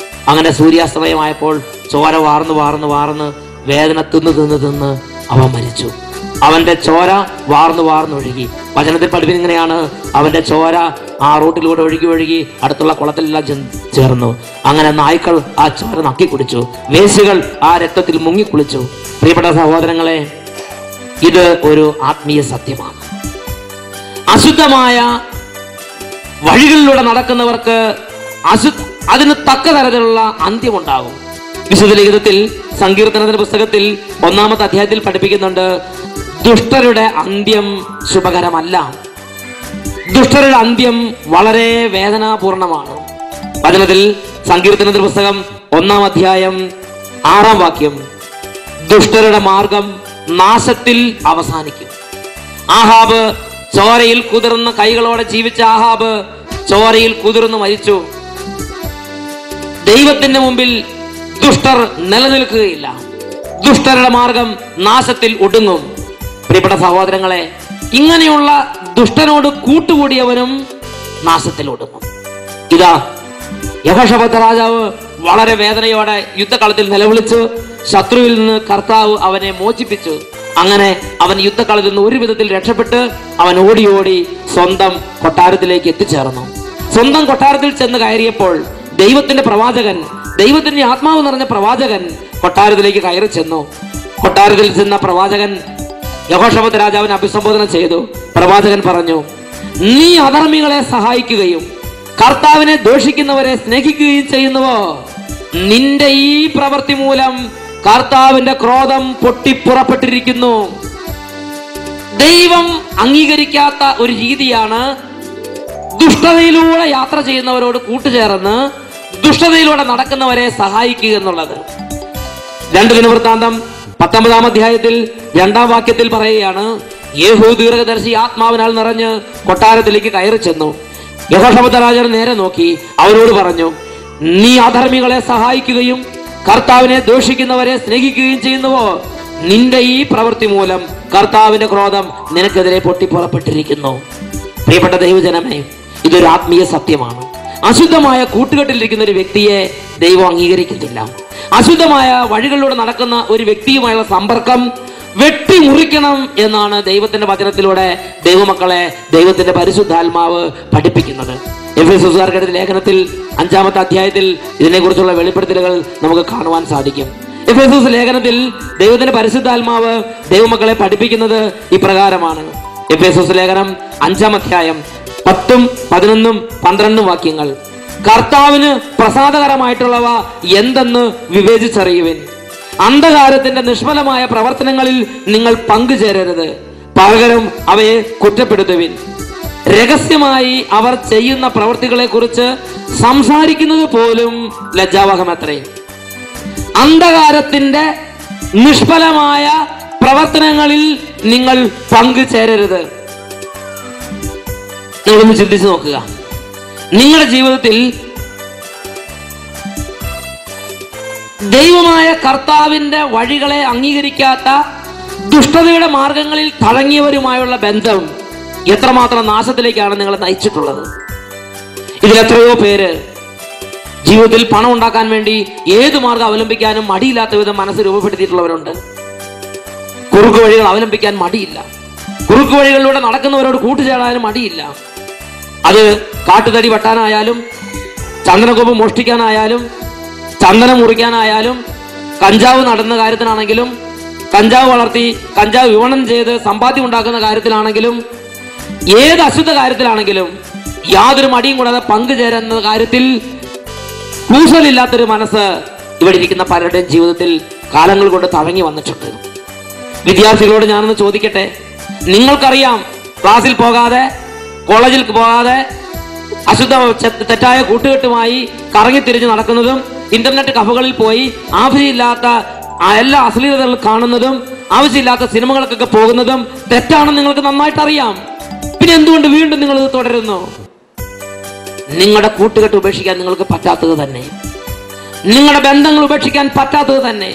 അങ്ങനെ സൂര്യാസ്തമയമായപ്പോൾ ചോര വാർന്ന് വാർന്ന് വാർന്ന് വേദന തിന്ന് അവൻ മരിച്ചു. അവന്റെ ചോര വാർന്നു വാർന്നൊഴുകി. വചനത്തിൽ പഠിപ്പിക്കുന്നത് ഇങ്ങനെയാണ്, അവന്റെ ചോര ആ റൂട്ടിലൂടെ ഒഴുകി അടുത്തുള്ള കുളത്തിലെല്ലാം ചേർന്നു. അങ്ങനെ നായ്ക്കൾ ആ ചോര നക്കി കുടിച്ചു, വേശ്യകൾ ആ രക്തത്തിൽ മുങ്ങിക്കുളിച്ചു. പ്രിയപ്പെട്ട സഹോദരങ്ങളെ, ഇത് ഒരു ആത്മീയ സത്യമാണ്. അശുദ്ധമായ വഴികളിലൂടെ നടക്കുന്നവർക്ക് അതിന് തക്ക തരത്തിലുള്ള അന്ത്യമുണ്ടാകും. വിശുദ്ധ ലിഖിതത്തിൽ സങ്കീർത്തനത്തിന്റെ പുസ്തകത്തിൽ 1-ാമത്തെ അധ്യായത്തിൽ പഠിപ്പിക്കുന്നുണ്ട്, ദുഷ്ടരുടെ അന്ത്യം ശുഭകരമല്ല. ദുഷ്ടരുടെ അന്ത്യം വളരെ വേദനാപൂർണമാണ്. വചനത്തിൽ സങ്കീർത്തനത്തിന്റെ പുസ്തകം 1-ാം അധ്യായം 6-ാം വാക്യം, ദുഷ്ടരുടെ മാർഗം നാശത്തിൽ അവസാനിക്കും. ആഹാബ് ചോരയിൽ കുതിർന്ന കൈകളോടെ ജീവിച്ച ആഹാബ് ചോരയിൽ കുതിർന്ന് മരിച്ചു. ദൈവത്തിന്റെ മുമ്പിൽ ദുഷ്ടർ നിലനിൽക്കുകയില്ല. ദുഷ്ടരുടെ മാർഗം നാശത്തിൽ ഒടുങ്ങും. പ്രിയപ്പെട്ട സഹോദരങ്ങളെ, ഇങ്ങനെയുള്ള ദുഷ്ടനോട് കൂട്ടുകൂടിയവനും നാശത്തിൽ ഒടുങ്ങും. ഇതാ യഹോശാഫാത്ത് രാജാവ് വളരെ വേദനയോടെ യുദ്ധകളത്തിൽ നിലവിളിച്ചു. ശത്രുവിൽ നിന്ന് കർത്താവ് അവനെ മോചിപ്പിച്ചു. അങ്ങനെ അവൻ യുദ്ധകളത്തിൽ നിന്ന് ഒരു വിധത്തിൽ രക്ഷപ്പെട്ട് അവൻ ഓടി സ്വന്തം കൊട്ടാരത്തിലേക്ക് എത്തിച്ചേർന്നു. സ്വന്തം കൊട്ടാരത്തിൽ ചെന്ന് കയറിയപ്പോൾ ദൈവത്തിന്റെ പ്രവാചകൻ, ദൈവത്തിന്റെ ആത്മാവ് നിറഞ്ഞ പ്രവാചകൻ കൊട്ടാരത്തിലേക്ക് കയറി ചെന്നു. കൊട്ടാരത്തിൽ ചെന്ന പ്രവാചകൻ യഹോശാഫാത്ത് രാജാവിനെ അഭിസംബോധന ചെയ്തു. പ്രവാചകൻ പറഞ്ഞു, നീ അധർമ്മികളെ സഹായിക്കുകയും കർത്താവിനെ ദോഷിക്കുന്നവരെ സ്നേഹിക്കുകയും ചെയ്യുന്നുവോ? നിന്റെ ഈ പ്രവൃത്തി മൂലം കർത്താവിന്റെ ക്രോധം പൊട്ടിപ്പുറപ്പെട്ടിരിക്കുന്നു. ദൈവം അംഗീകരിക്കാത്ത ഒരു രീതിയാണ് ദുഷ്ടതയിലൂടെ യാത്ര ചെയ്യുന്നവരോട് കൂട്ടുചേർന്ന് ദുഷ്ടതയിലൂടെ നടക്കുന്നവരെ സഹായിക്കുക എന്നുള്ളത്. 2 ദിനവൃത്താന്തം 19-ാം അധ്യായത്തിൽ 2-ാം വാക്യത്തിൽ പറയുകയാണ്, യേഹൂ ദീർഘദർശി ആത്മാവിനാൽ നിറഞ്ഞ് കൊട്ടാരത്തിലേക്ക് കയറി ചെന്നു. യഹോശാഫാത്ത് രാജാവ് നേരെ നോക്കി അവരോട് പറഞ്ഞു, നീ അധർമ്മികളെ സഹായിക്കുകയും കർത്താവിനെ ദോഷിക്കുന്നവരെ സ്നേഹിക്കുകയും ചെയ്യുന്നുവോ? നിന്റെ ഈ പ്രവൃത്തി മൂലം കർത്താവിന്റെ ക്രോധം നിനക്കെതിരെ പൊട്ടിപ്പുറപ്പെട്ടിരിക്കുന്നു. പ്രിയപ്പെട്ട ദൈവജനമേ, ഇതൊരു ആത്മീയ സത്യമാണ്. അശുദ്ധമായ കൂട്ടുകെട്ടിലിരിക്കുന്ന ഒരു വ്യക്തിയെ ദൈവം അംഗീകരിക്കുന്നില്ല. അശുദ്ധമായ വഴികളിലൂടെ നടക്കുന്ന ഒരു വ്യക്തിയുമായുള്ള സമ്പർക്കം വെട്ടിമുറിക്കണം എന്നാണ് ദൈവത്തിന്റെ വചനത്തിലൂടെ ദൈവമക്കളെ ദൈവത്തിന്റെ പരിശുദ്ധാത്മാവ് പഠിപ്പിക്കുന്നത്. എഫേസ്യർക്കെഴുതിയ ലേഖനത്തിൽ 5-ാമത്തെ അധ്യായത്തിൽ ഇതിനെക്കുറിച്ചുള്ള വെളിപ്പെടുത്തലുകൾ നമുക്ക് കാണുവാൻ സാധിക്കും. എഫേസ്യ ലേഖനത്തിൽ ദൈവത്തിന്റെ പരിശുദ്ധാത്മാവ് ദൈവമക്കളെ പഠിപ്പിക്കുന്നത് ഇപ്രകാരമാണ്. എഫേസ്യ ലേഖനം 5-ാം അധ്യായം 10, 11, 12 വാക്യങ്ങൾ. കർത്താവിന് പ്രസാദകരമായിട്ടുള്ളവ എന്തെന്ന് വിവേചിച്ചറിയുവിൻ. അന്ധകാരത്തിന്റെ നിഷ്ഫലമായ പ്രവർത്തനങ്ങളിൽ നിങ്ങൾ പങ്കുചേരരുത്, പകരം അവയെ കുറ്റപ്പെടുത്തുവിൻ. രഹസ്യമായി അവർ ചെയ്യുന്ന പ്രവൃത്തികളെ കുറിച്ച് സംസാരിക്കുന്നത് പോലും ലജ്ജാവഹമത്രേ. അന്ധകാരത്തിന്റെ നിഷ്ഫലമായ പ്രവർത്തനങ്ങളിൽ നിങ്ങൾ പങ്കുചേരരുത്. നിങ്ങളൊന്ന് ചിന്തിച്ചു നോക്കുക. നിങ്ങളുടെ ജീവിതത്തിൽ ദൈവമായ കർത്താവിന്റെ വഴികളെ അംഗീകരിക്കാത്ത ദുഷ്ടതയുടെ മാർഗങ്ങളിൽ തഴങ്ങിയവരുമായുള്ള ബന്ധം എത്രമാത്രം നാശത്തിലേക്കാണ് നിങ്ങളെ നയിച്ചിട്ടുള്ളത്. ഇതിലെത്രയോ പേര് ജീവിതത്തിൽ പണം ഉണ്ടാക്കാൻ വേണ്ടി ഏത് മാർഗം അവലംബിക്കാനും മടിയില്ലാത്ത വിധം മനസ്സ് രൂപപ്പെടുത്തിയിട്ടുള്ളവരുണ്ട്. കുറുക്കു വഴികൾ അവലംബിക്കാൻ മടിയില്ല. കുറുക്കു വഴികളിലൂടെ നടക്കുന്നവരോട് കൂട്ടുചേരാനും മടിയില്ല. അത് കാട്ടുതടി വെട്ടാനായാലും, ചന്ദനക്കൊമ്പ് മോഷ്ടിക്കാനായാലും, ചന്ദനം മുറിക്കാനായാലും, കഞ്ചാവ് നടുന്ന കാര്യത്തിലാണെങ്കിലും, കഞ്ചാവ് വളർത്തി കഞ്ചാവ് വിപണനം ചെയ്ത് സമ്പാദ്യം ഉണ്ടാക്കുന്ന കാര്യത്തിലാണെങ്കിലും, ഏത് അശുദ്ധ കാര്യത്തിലാണെങ്കിലും യാതൊരു മടിയും കൂടാതെ പങ്കുചേരുന്ന കാര്യത്തിൽ കൂസലില്ലാത്തൊരു മനസ്സ് ഇവിടെ ഇരിക്കുന്ന പലരുടെയും ജീവിതത്തിൽ കാലങ്ങൾ കൊണ്ട് തഴങ്ങി വന്നിട്ടുണ്ട്. വിദ്യാർത്ഥികളോട് ഞാനൊന്ന് ചോദിക്കട്ടെ, നിങ്ങൾക്കറിയാം ക്ലാസ്സിൽ പോകാതെ, കോളേജിൽ പോകാതെ, അശുദ്ധ തെറ്റായ കൂട്ടുകെട്ടുമായി കറങ്ങിത്തിരിഞ്ഞ് നടക്കുന്നതും, ഇന്റർനെറ്റ് കഫകളിൽ പോയി ആവശ്യമില്ലാത്ത എല്ലാ അശ്ലീലതകളും കാണുന്നതും, ആവശ്യമില്ലാത്ത സിനിമകൾക്കൊക്കെ പോകുന്നതും തെറ്റാണെന്ന് നിങ്ങൾക്ക് നന്നായിട്ട് അറിയാം. പിന്നെ എന്തുകൊണ്ട് വീണ്ടും നിങ്ങൾ ഇത് തുടരുന്നു? നിങ്ങളുടെ കൂട്ടുകെട്ട് ഉപേക്ഷിക്കാൻ നിങ്ങൾക്ക് പറ്റാത്തത് തന്നെ, നിങ്ങളുടെ ബന്ധങ്ങൾ ഉപേക്ഷിക്കാൻ പറ്റാത്തത് തന്നെ.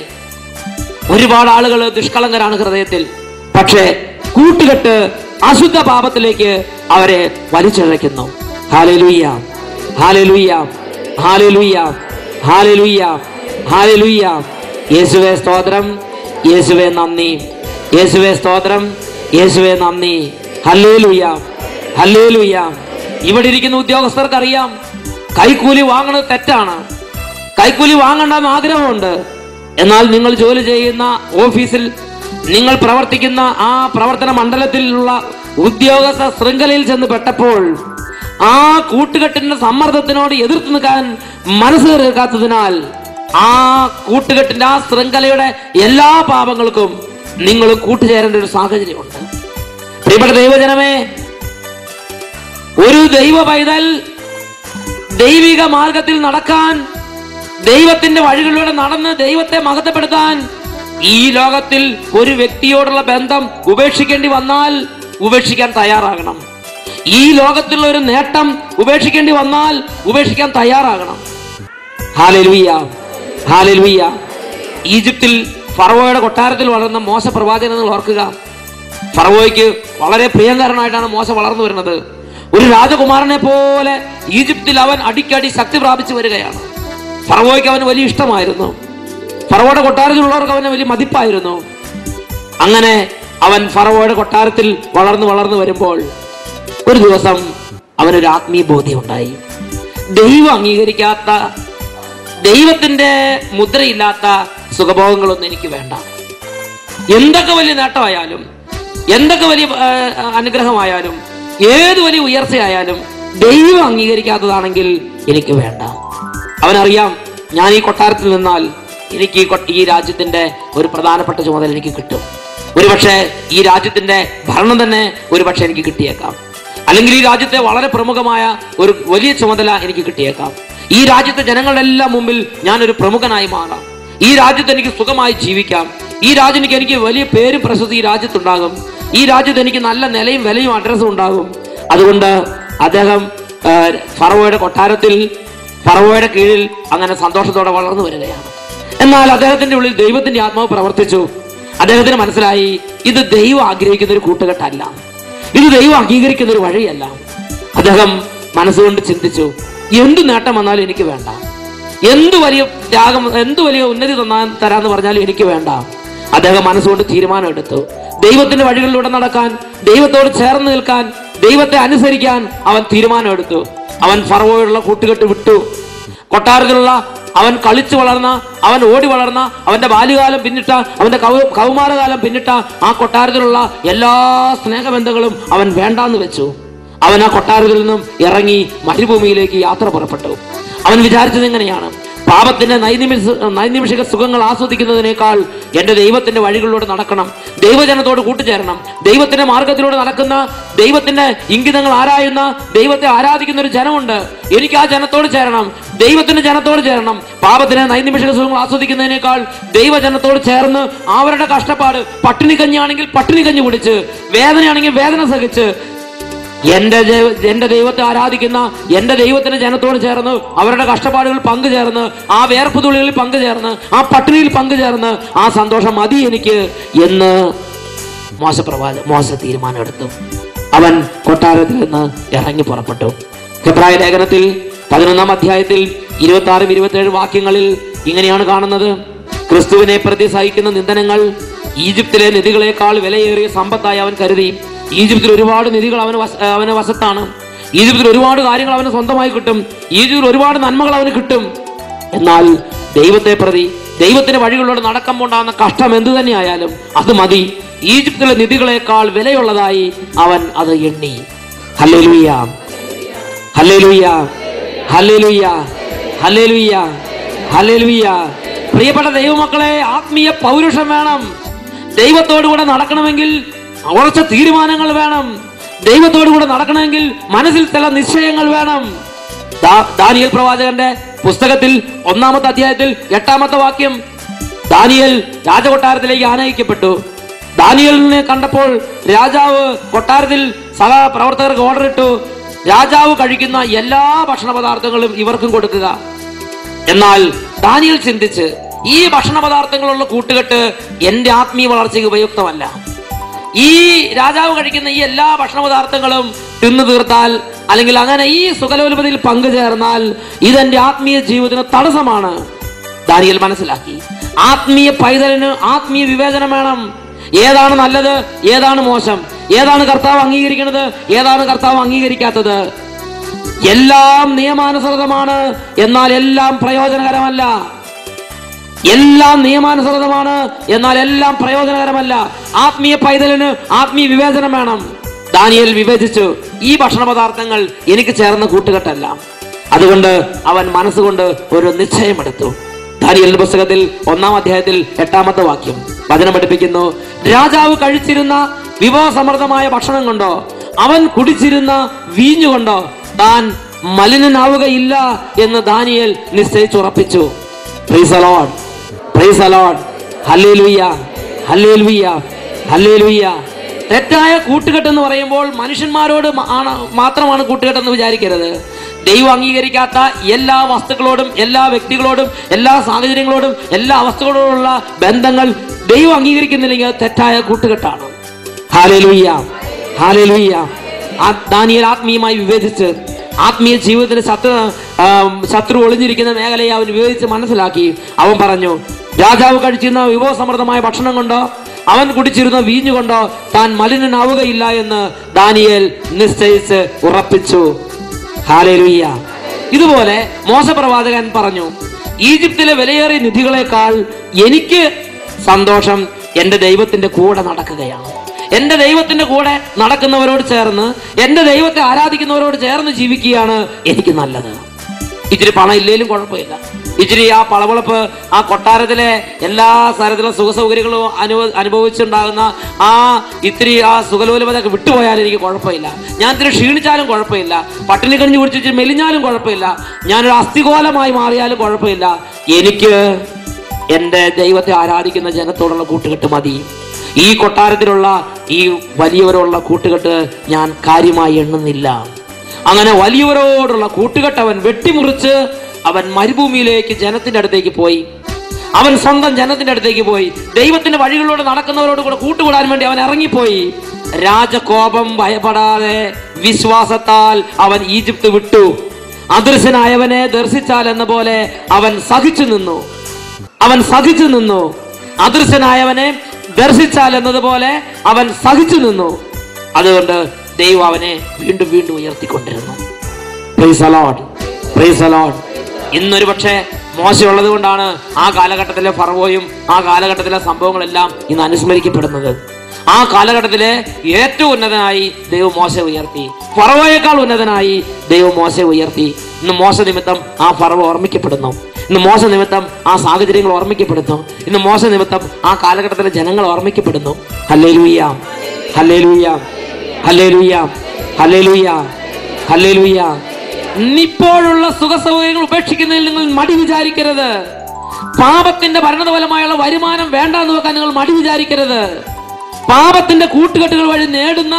ഒരുപാട് ആളുകൾ ദുഷ്കളങ്കരാണ് ഹൃദയത്തിൽ, പക്ഷേ കൂട്ടുകെട്ട് അശുദ്ധ പാപത്തിലേക്ക് അവരെ വലിച്ചിഴയ്ക്കുന്നു. ഹല്ലേലൂയ, ഹല്ലേലൂയ, ഹല്ലേലൂയ, ഹല്ലേലൂയ, ഹല്ലേലൂയ. യേശുവേ സ്തോത്രം, യേശുവേ നന്ദി, യേശുവേ സ്തോത്രം, യേശുവേ നന്ദി. ഹല്ലേലൂയ, ഹല്ലേലൂയ. ഇവിടെ ഇരിക്കുന്ന ഉദ്യോഗസ്ഥർക്ക് അറിയാം കൈക്കൂലി വാങ്ങുന്നത് തെറ്റാണ്. കൈക്കൂലി വാങ്ങണ്ടെന്ന് ആഗ്രഹമുണ്ട്. എന്നാൽ നിങ്ങൾ ജോലി ചെയ്യുന്ന ഓഫീസിൽ, നിങ്ങൾ പ്രവർത്തിക്കുന്ന ആ പ്രവർത്തന മണ്ഡലത്തിലുള്ള ഉദ്യോഗസ്ഥ ശൃംഖലയിൽ ചെന്ന് പെട്ടപ്പോൾ ആ കൂട്ടുകെട്ടിന്റെ സമ്മർദ്ദത്തിനോട് എതിർത്ത് നിൽക്കാൻ മനസ്സ് തീർക്കാത്തതിനാൽ ആ കൂട്ടുകെട്ടിന്റെ ആ ശൃംഖലയുടെ എല്ലാ പാപങ്ങൾക്കും നിങ്ങൾ കൂട്ടുചേരേണ്ട ഒരു സാഹചര്യമുണ്ട്. പ്രിയപ്പെട്ട ദൈവജനമേ, ഒരു ദൈവ പൈതൽ ദൈവിക മാർഗത്തിൽ നടക്കാൻ, ദൈവത്തിന്റെ വഴികളിലൂടെ നടന്ന് ദൈവത്തെ മഹത്വപ്പെടുത്താൻ ഈ ലോകത്തിൽ ഒരു വ്യക്തിയോടുള്ള ബന്ധം ഉപേക്ഷിക്കേണ്ടി വന്നാൽ ഉപേക്ഷിക്കാൻ തയ്യാറാകണം. ഈ ലോകത്തിലുള്ള ഒരു നേട്ടം ഉപേക്ഷിക്കേണ്ടി വന്നാൽ ഉപേക്ഷിക്കാൻ തയ്യാറാകണം. Hallelujah, hallelujah. ഈജിപ്തിൽ ഫറവോയുടെ കൊട്ടാരത്തിൽ വളർന്ന മോശ പ്രവാചകനെ നിങ്ങൾ ഓർക്കുക. ഫറവോയ്ക്ക് വളരെ പ്രിയങ്കരനായിട്ടാണ് മോശ വളർന്നു വരുന്നത്. ഒരു രാജകുമാരനെ പോലെ ഈജിപ്തിൽ അവൻ അടിക്കടി ശക്തി പ്രാപിച്ചു വരികയാണ്. ഫറവോയ്ക്ക് അവന് വലിയ ഇഷ്ടമായിരുന്നു. ഫറവോയുടെ കൊട്ടാരത്തിലുള്ളവർക്ക് അവന് വലിയ മതിപ്പായിരുന്നു. അങ്ങനെ അവൻ ഫറവോയുടെ കൊട്ടാരത്തിൽ വളർന്നു വരുമ്പോൾ ഒരു ദിവസം അവനൊരു ആത്മീയ ബോധ്യം ഉണ്ടായി. ദൈവം അംഗീകരിക്കാത്ത, ദൈവത്തിന്റെ മുദ്രയില്ലാത്ത സുഖഭോഗങ്ങളൊന്നും എനിക്ക് വേണ്ട. എന്തൊക്കെ വലിയ നേട്ടമായാലും, എന്തൊക്കെ വലിയ അനുഗ്രഹമായാലും, ഏത് വലിയ ഉയർച്ചയായാലും ദൈവം അംഗീകരിക്കാത്തതാണെങ്കിൽ എനിക്ക് വേണ്ട. അവനറിയാം, ഞാൻ ഈ കൊട്ടാരത്തിൽ നിന്നാൽ എനിക്ക് ഈ രാജ്യത്തിന്റെ ഒരു പ്രധാനപ്പെട്ട ചുമതല എനിക്ക് കിട്ടും. ഒരുപക്ഷെ ഈ രാജ്യത്തിന്റെ ഭരണം തന്നെ ഒരുപക്ഷെ എനിക്ക് കിട്ടിയേക്കാം. അല്ലെങ്കിൽ ഈ രാജ്യത്തെ വളരെ പ്രമുഖമായ ഒരു വലിയ ചുമതല എനിക്ക് കിട്ടിയേക്കാം. ഈ രാജ്യത്തെ ജനങ്ങളുടെ എല്ലാം മുമ്പിൽ ഞാൻ ഒരു പ്രമുഖനായി മാറാം. ഈ രാജ്യത്ത് എനിക്ക് സുഖമായി ജീവിക്കാം. ഈ രാജ്യം എനിക്ക് വലിയ പേരും പ്രശസ്തി ഈ രാജ്യത്തുണ്ടാകും. ഈ രാജ്യത്ത് എനിക്ക് നല്ല നിലയും വിലയും അഡ്രസ്സും ഉണ്ടാകും. അതുകൊണ്ട് അദ്ദേഹം ഫറവോയുടെ കൊട്ടാരത്തിൽ, ഫറവോയുടെ കീഴിൽ അങ്ങനെ സന്തോഷത്തോടെ വളർന്നു വരികയാണ്. എന്നാൽ അദ്ദേഹത്തിന്റെ ഉള്ളിൽ ദൈവത്തിന്റെ ആത്മാവ് പ്രവർത്തിച്ചു. അദ്ദേഹത്തിന് മനസ്സിലായി, ഇത് ദൈവം ആഗ്രഹിക്കുന്ന ഒരു കൂട്ടുകെട്ടല്ല, ഇത് ദൈവം അംഗീകരിക്കുന്ന ഒരു വഴിയല്ല. അദ്ദേഹം മനസ്സുകൊണ്ട് ചിന്തിച്ചു, എന്ത് നേട്ടം വന്നാലും എനിക്ക് വേണ്ട, എന്ത് വലിയ ത്യാഗം, എന്ത് വലിയ ഉന്നതി തരാന്ന് പറഞ്ഞാലും എനിക്ക് വേണ്ട. അദ്ദേഹം മനസ്സുകൊണ്ട് തീരുമാനം എടുത്തു. ദൈവത്തിന്റെ വഴികളിലൂടെ നടക്കാൻ, ദൈവത്തോട് ചേർന്ന് നിൽക്കാൻ, ദൈവത്തെ അനുസരിക്കാൻ അവൻ തീരുമാനം എടുത്തു. അവൻ ഫറവോയുള്ള കൂട്ടുകെട്ട് വിട്ടു. കൊട്ടാരത്തിലുള്ള അവൻ കളിച്ചു വളർന്ന, അവൻ ഓടി വളർന്ന, അവന്റെ ബാല്യകാലം പിന്നിട്ട, അവന്റെ കൗമാരകാലം പിന്നിട്ട ആ കൊട്ടാരത്തിലുള്ള എല്ലാ സ്നേഹബന്ധങ്ങളും അവൻ വേണ്ടാന്ന് വെച്ചു. അവൻ ആ കൊട്ടാരത്തിൽ നിന്നും ഇറങ്ങി മരുഭൂമിയിലേക്ക് യാത്ര പുറപ്പെട്ടു. അവൻ വിചാരിച്ചത് എങ്ങനെയാണ്? പാപത്തിന്റെ നൈനിമിഷിക സുഖങ്ങൾ ആസ്വദിക്കുന്നതിനേക്കാൾ എന്റെ ദൈവത്തിന്റെ വഴികളിലൂടെ നടക്കണം, ദൈവജനത്തോട് കൂട്ടുചേരണം, ദൈവത്തിന്റെ മാർഗത്തിലൂടെ നടക്കുന്ന, ദൈവത്തിന്റെ ഇംഗിതങ്ങൾ ആരായുന്ന, ദൈവത്തെ ആരാധിക്കുന്ന ഒരു ജനമുണ്ട്, എനിക്ക് ആ ജനത്തോട് ചേരണം, ദൈവത്തിന്റെ ജനത്തോട് ചേരണം. പാപത്തിന് നൈനിമിഷിക സുഖങ്ങൾ ആസ്വദിക്കുന്നതിനേക്കാൾ ദൈവജനത്തോട് ചേർന്ന് അവരുടെ കഷ്ടപ്പാട്, പട്ടിണി കഞ്ഞിയാണെങ്കിൽ പട്ടിണി കഞ്ഞി കുടിച്ച്, വേദനയാണെങ്കിൽ വേദന സഹിച്ച്, എന്റെ ദൈവത്തെ ആരാധിക്കുന്ന എന്റെ ദൈവത്തിന്റെ ജനത്തോട് ചേർന്ന് അവരുടെ കഷ്ടപ്പാടുകൾ പങ്കുചേർന്ന്, ആ വേർപ്പ് തുള്ളികളിൽ പങ്കുചേർന്ന്, ആ പട്ടിണിയിൽ പങ്കുചേർന്ന്, ആ സന്തോഷം മതി എനിക്ക് എന്ന് മോശ തീരുമാനം എടുത്തു. അവൻ കൊട്ടാരത്തിൽ നിന്ന് ഇറങ്ങി പുറപ്പെട്ടു. ഹെബ്രായ ലേഖനത്തിൽ 11-ാം അധ്യായത്തിൽ 26-27 വാക്യങ്ങളിൽ ഇങ്ങനെയാണ് കാണുന്നത്: ക്രിസ്തുവിനെ പ്രതി സഹിക്കുന്ന നിന്ദനങ്ങൾ ഈജിപ്തിലെ നിധികളെക്കാൾ വിലയേറിയ സമ്പത്തായി അവൻ കരുതി. ഈജിപ്തിൽ ഒരുപാട് നിധികൾ അവന് വശത്താണ്. ഈജിപ്തിൽ ഒരുപാട് കാര്യങ്ങൾ അവന് സ്വന്തമായി കിട്ടും. ഈജിപ്തിൽ ഒരുപാട് നന്മകൾ അവന് കിട്ടും. എന്നാൽ ദൈവത്തെ പ്രതി, ദൈവത്തിന്റെ വഴികളിലൂടെ നടക്കുമ്പോൾ ഉണ്ടാകുന്ന കഷ്ടം എന്തു തന്നെയായാലും അത് മതി. ഈജിപ്തിലെ നിധികളെക്കാൾ വിലയുള്ളതായി അവൻ അത് എണ്ണി. ഹല്ലേലൂയ, ഹല്ലേലൂയ, ഹല്ലേലൂയ, ഹല്ലേലൂയ, ഹല്ലേലൂയ. പ്രിയപ്പെട്ട ദൈവമക്കളെ, ആത്മീയ പൗരുഷം വേണം. ദൈവത്തോടുകൂടെ നടക്കണമെങ്കിൽ ഉറച്ച തീരുമാനങ്ങൾ വേണം. ദൈവത്തോടുകൂടെ നടക്കണമെങ്കിൽ മനസ്സിൽ ചില നിശ്ചയങ്ങൾ വേണം. ദാനിയേൽ പ്രവാചകന്റെ പുസ്തകത്തിൽ 1-ാമത്തെ അധ്യായത്തിൽ 8-ാമത്തെ വാക്യം: ദാനിയേൽ രാജകൊട്ടാരത്തിലേക്ക് ആനയിക്കപ്പെട്ടു. ദാനിയേലിനെ കണ്ടപ്പോൾ രാജാവ് കൊട്ടാരത്തിൽ സഹപ്രവർത്തകർക്ക് ഓർഡർ ഇട്ടു, രാജാവ് കഴിക്കുന്ന എല്ലാ ഭക്ഷണ പദാർത്ഥങ്ങളും ഇവർക്കും കൊടുക്കുക. എന്നാൽ ദാനിയേൽ ചിന്തിച്ച്, ഈ ഭക്ഷണ പദാർത്ഥങ്ങളുള്ള കൂട്ടുകെട്ട് എന്റെ ആത്മീയ വളർച്ചയ്ക്ക് ഉപയുക്തമല്ല. ഈ രാജാവ് കഴിക്കുന്ന ഈ എല്ലാ ഭക്ഷണ പദാർത്ഥങ്ങളും തിന്നു തീർത്താൽ, അല്ലെങ്കിൽ അങ്ങനെ ഈ സുഖലോലുപതയിൽ പങ്കുചേർന്നാൽ ഇതെന്റെ ആത്മീയ ജീവിതത്തിന് തടസ്സമാണ്. ദാനിയേൽ മനസ്സിലാക്കി, ആത്മീയ പൈതലിന് ആത്മീയ വിവേചനം വേണം. ഏതാണ് നല്ലത്, ഏതാണ് മോശം, ഏതാണ് കർത്താവ് അംഗീകരിക്കുന്നത്, ഏതാണ് കർത്താവ് അംഗീകരിക്കാത്തത്. എല്ലാം നിയമാനുസൃതമാണ്, എന്നാൽ എല്ലാം പ്രയോജനകരമല്ല. എല്ലാം നിയമാനുസൃതമാണ്, എന്നാൽ എല്ലാം പ്രയോജനകരമല്ല. ആത്മീയ പൈതലിന് ആത്മീയ വിവേചനം വേണം. ദാനിയേൽ വിവേചിച്ചു, ഈ ഭക്ഷണ പദാർത്ഥങ്ങൾ എനിക്ക് ചേർന്ന കൂട്ടുകെട്ടല്ല. അതുകൊണ്ട് അവൻ മനസ്സുകൊണ്ട് ഒരു നിശ്ചയമെടുത്തു. ദാനിയേലിന്റെ പുസ്തകത്തിൽ 1-ാം അധ്യായത്തിൽ 8-ാമത്തെ വാക്യം വചനം പഠിപ്പിക്കുന്നു: രാജാവ് കഴിച്ചിരുന്ന വിഭവസമൃദ്ധമായ ഭക്ഷണം കൊണ്ടോ അവൻ കുടിച്ചിരുന്ന വീഞ്ഞുകൊണ്ടോ താൻ മലിനനാവുകയില്ല എന്ന് ദാനിയേൽ നിശ്ചയിച്ചുറപ്പിച്ചു. Praise the Lord, praise the Lord, ഹല്ലേലൂയ, ഹല്ലേലൂയ, ഹല്ലേലൂയ. തെറ്റായ കൂട്ടുകെട്ട് എന്ന് പറയുമ്പോൾ മനുഷ്യന്മാരോട് മാത്രമാണ് കൂട്ടുകെട്ടെന്ന് വിചാരിക്കരുത്. ദൈവം അംഗീകരിക്കാത്ത എല്ലാ വസ്തുക്കളോടും, എല്ലാ വ്യക്തികളോടും, എല്ലാ സാഹചര്യങ്ങളോടും, എല്ലാ അവസ്ഥകളോടുള്ള ബന്ധങ്ങൾ ദൈവം അംഗീകരിക്കുന്നില്ലെങ്കിൽ അത് തെറ്റായ കൂട്ടുകെട്ടാണ്. Hallelujah, hallelujah. ദാനിയേൽ ആത്മീയമായി വിവേചിച്ച്, ആത്മീയ ജീവിതത്തിന് ശത്രു ഒളിഞ്ഞിരിക്കുന്ന മേഖലയെ അവൻ വിവേചിച്ച് മനസ്സിലാക്കി. അവൻ പറഞ്ഞു, രാജാവ് കഴിച്ചിരുന്ന വിഭവസമൃദ്ധമായ ഭക്ഷണം കൊണ്ടോ അവൻ കുടിച്ചിരുന്ന വീഞ്ഞുകൊണ്ടോ താൻ മലിനനാവുകയില്ല എന്ന് ദാനിയേൽ നിശ്ചയിച്ച് ഉറപ്പിച്ചു. ഹല്ലേലൂയ. ഇതുപോലെ മോശപ്രവാചകൻ പറഞ്ഞു, ഈജിപ്തിലെ വിലയേറിയ നിധികളെക്കാൾ എനിക്ക് സന്തോഷം എന്റെ ദൈവത്തിന്റെ കൂടെ നടക്കുകയാണ്. എന്റെ ദൈവത്തിന്റെ കൂടെ നടക്കുന്നവരോട് ചേർന്ന്, എന്റെ ദൈവത്തെ ആരാധിക്കുന്നവരോട് ചേർന്ന് ജീവിക്കുകയാണ് എനിക്ക് നല്ലത്. ഇച്ചിരി പണം ഇല്ലേലും കുഴപ്പമില്ല, ഇച്ചിരി ആ പളവളപ്പ്, ആ കൊട്ടാരത്തിലെ എല്ലാ സ്ഥലത്തിലും സുഖ സൗകര്യങ്ങളും അനുഭവിച്ചുണ്ടാകുന്ന ഇത്തിരി ആ സുഖലോലുപതൊക്കെ വിട്ടുപോയാലും എനിക്ക് കുഴപ്പമില്ല. ഞാൻ ഇത്തിരി ക്ഷീണിച്ചാലും കുഴപ്പമില്ല, പട്ടിണി കഞ്ഞി കുടിച്ചിട്ട് മെലിഞ്ഞാലും കുഴപ്പമില്ല, ഞാനൊരു അസ്ഥികോലമായി മാറിയാലും കുഴപ്പമില്ല. എനിക്ക് എന്റെ ദൈവത്തെ ആരാധിക്കുന്ന ജനത്തോടുള്ള കൂട്ടുകെട്ട് മതി. ഈ കൊട്ടാരത്തിലുള്ള ഈ വലിയവരോടുള്ള കൂട്ടുകെട്ട് ഞാൻ കാര്യമായി എണ്ണുന്നില്ല. അങ്ങനെ വലിയവരോടുള്ള കൂട്ടുകെട്ട് അവൻ വെട്ടിമുറിച്ച് അവൻ മരുഭൂമിയിലേക്ക് ജനത്തിന്റെ അടുത്തേക്ക് പോയി. അവൻ സ്വന്തം ജനത്തിന്റെ അടുത്തേക്ക് പോയി. ദൈവത്തിന്റെ വഴികളിലൂടെ നടക്കുന്നവരോട് കൂടെ കൂട്ടുകൂടാൻ വേണ്ടി അവൻ ഇറങ്ങിപ്പോയി. രാജകോപം ഭയപ്പെടാതെ വിശ്വാസത്താൽ അവൻ ഈജിപ്ത് വിട്ടു. അദൃശ്യനായവനെ ദർശിച്ചാൽ എന്ന പോലെ അവൻ സഹിച്ചു നിന്നു. അദൃശ്യനായവനെ ദർശിച്ചാൽ എന്നതുപോലെ അവൻ സഹിച്ചു നിന്നു. അതുകൊണ്ട് ദൈവം അവനെ വീണ്ടും വീണ്ടും ഉയർത്തിക്കൊണ്ടിരുന്നു. Praise the Lord, praise the Lord. ഇന്നൊരു പക്ഷേ മോശമുള്ളത് കൊണ്ടാണ് ആ കാലഘട്ടത്തിലെ ഫറവോയും ആ കാലഘട്ടത്തിലെ സംഭവങ്ങളെല്ലാം ഇന്ന് അനുസ്മരിക്കപ്പെടുന്നത്. ആ കാലഘട്ടത്തിലെ ഏറ്റവും ഉന്നതനായി ദൈവം മോശയെ ഉയർത്തി. ഫറവോയേക്കാൾ ഉന്നതനായി ദൈവം മോശയെ ഉയർത്തി. ഇന്ന് മോശ നിമിത്തം ആ ഫറവോ ഓർമ്മിക്കപ്പെടുന്നു. ഇന്ന് മോശ നിമിത്തം ആ സാഹചര്യങ്ങൾ ഓർമ്മിക്കപ്പെടുന്നു. ഇന്ന് മോശ നിമിത്തം ആ കാലഘട്ടത്തിലെ ജനങ്ങൾ ഓർമ്മിക്കപ്പെടുന്നു. ഹല്ലേലൂയ, ഹല്ലേലൂയ, ഹല്ലേലൂയ, ഹല്ലേലൂയ, ഹല്ലേലൂയ. ഇന്നിപ്പോഴുള്ള സുഖസൗകര്യങ്ങൾ ഉപേക്ഷിക്കുന്നതിൽ നിങ്ങൾ മടി വിചാരിക്കരുത്. പാപത്തിന്റെ ഭരണഫലമായുള്ള വരുമാനം വേണ്ടാന്ന് വെക്കാൻ നിങ്ങൾ മടി വിചാരിക്കരുത്. പാപത്തിന്റെ കൂട്ടുകെട്ടുകൾ വഴി നേടുന്ന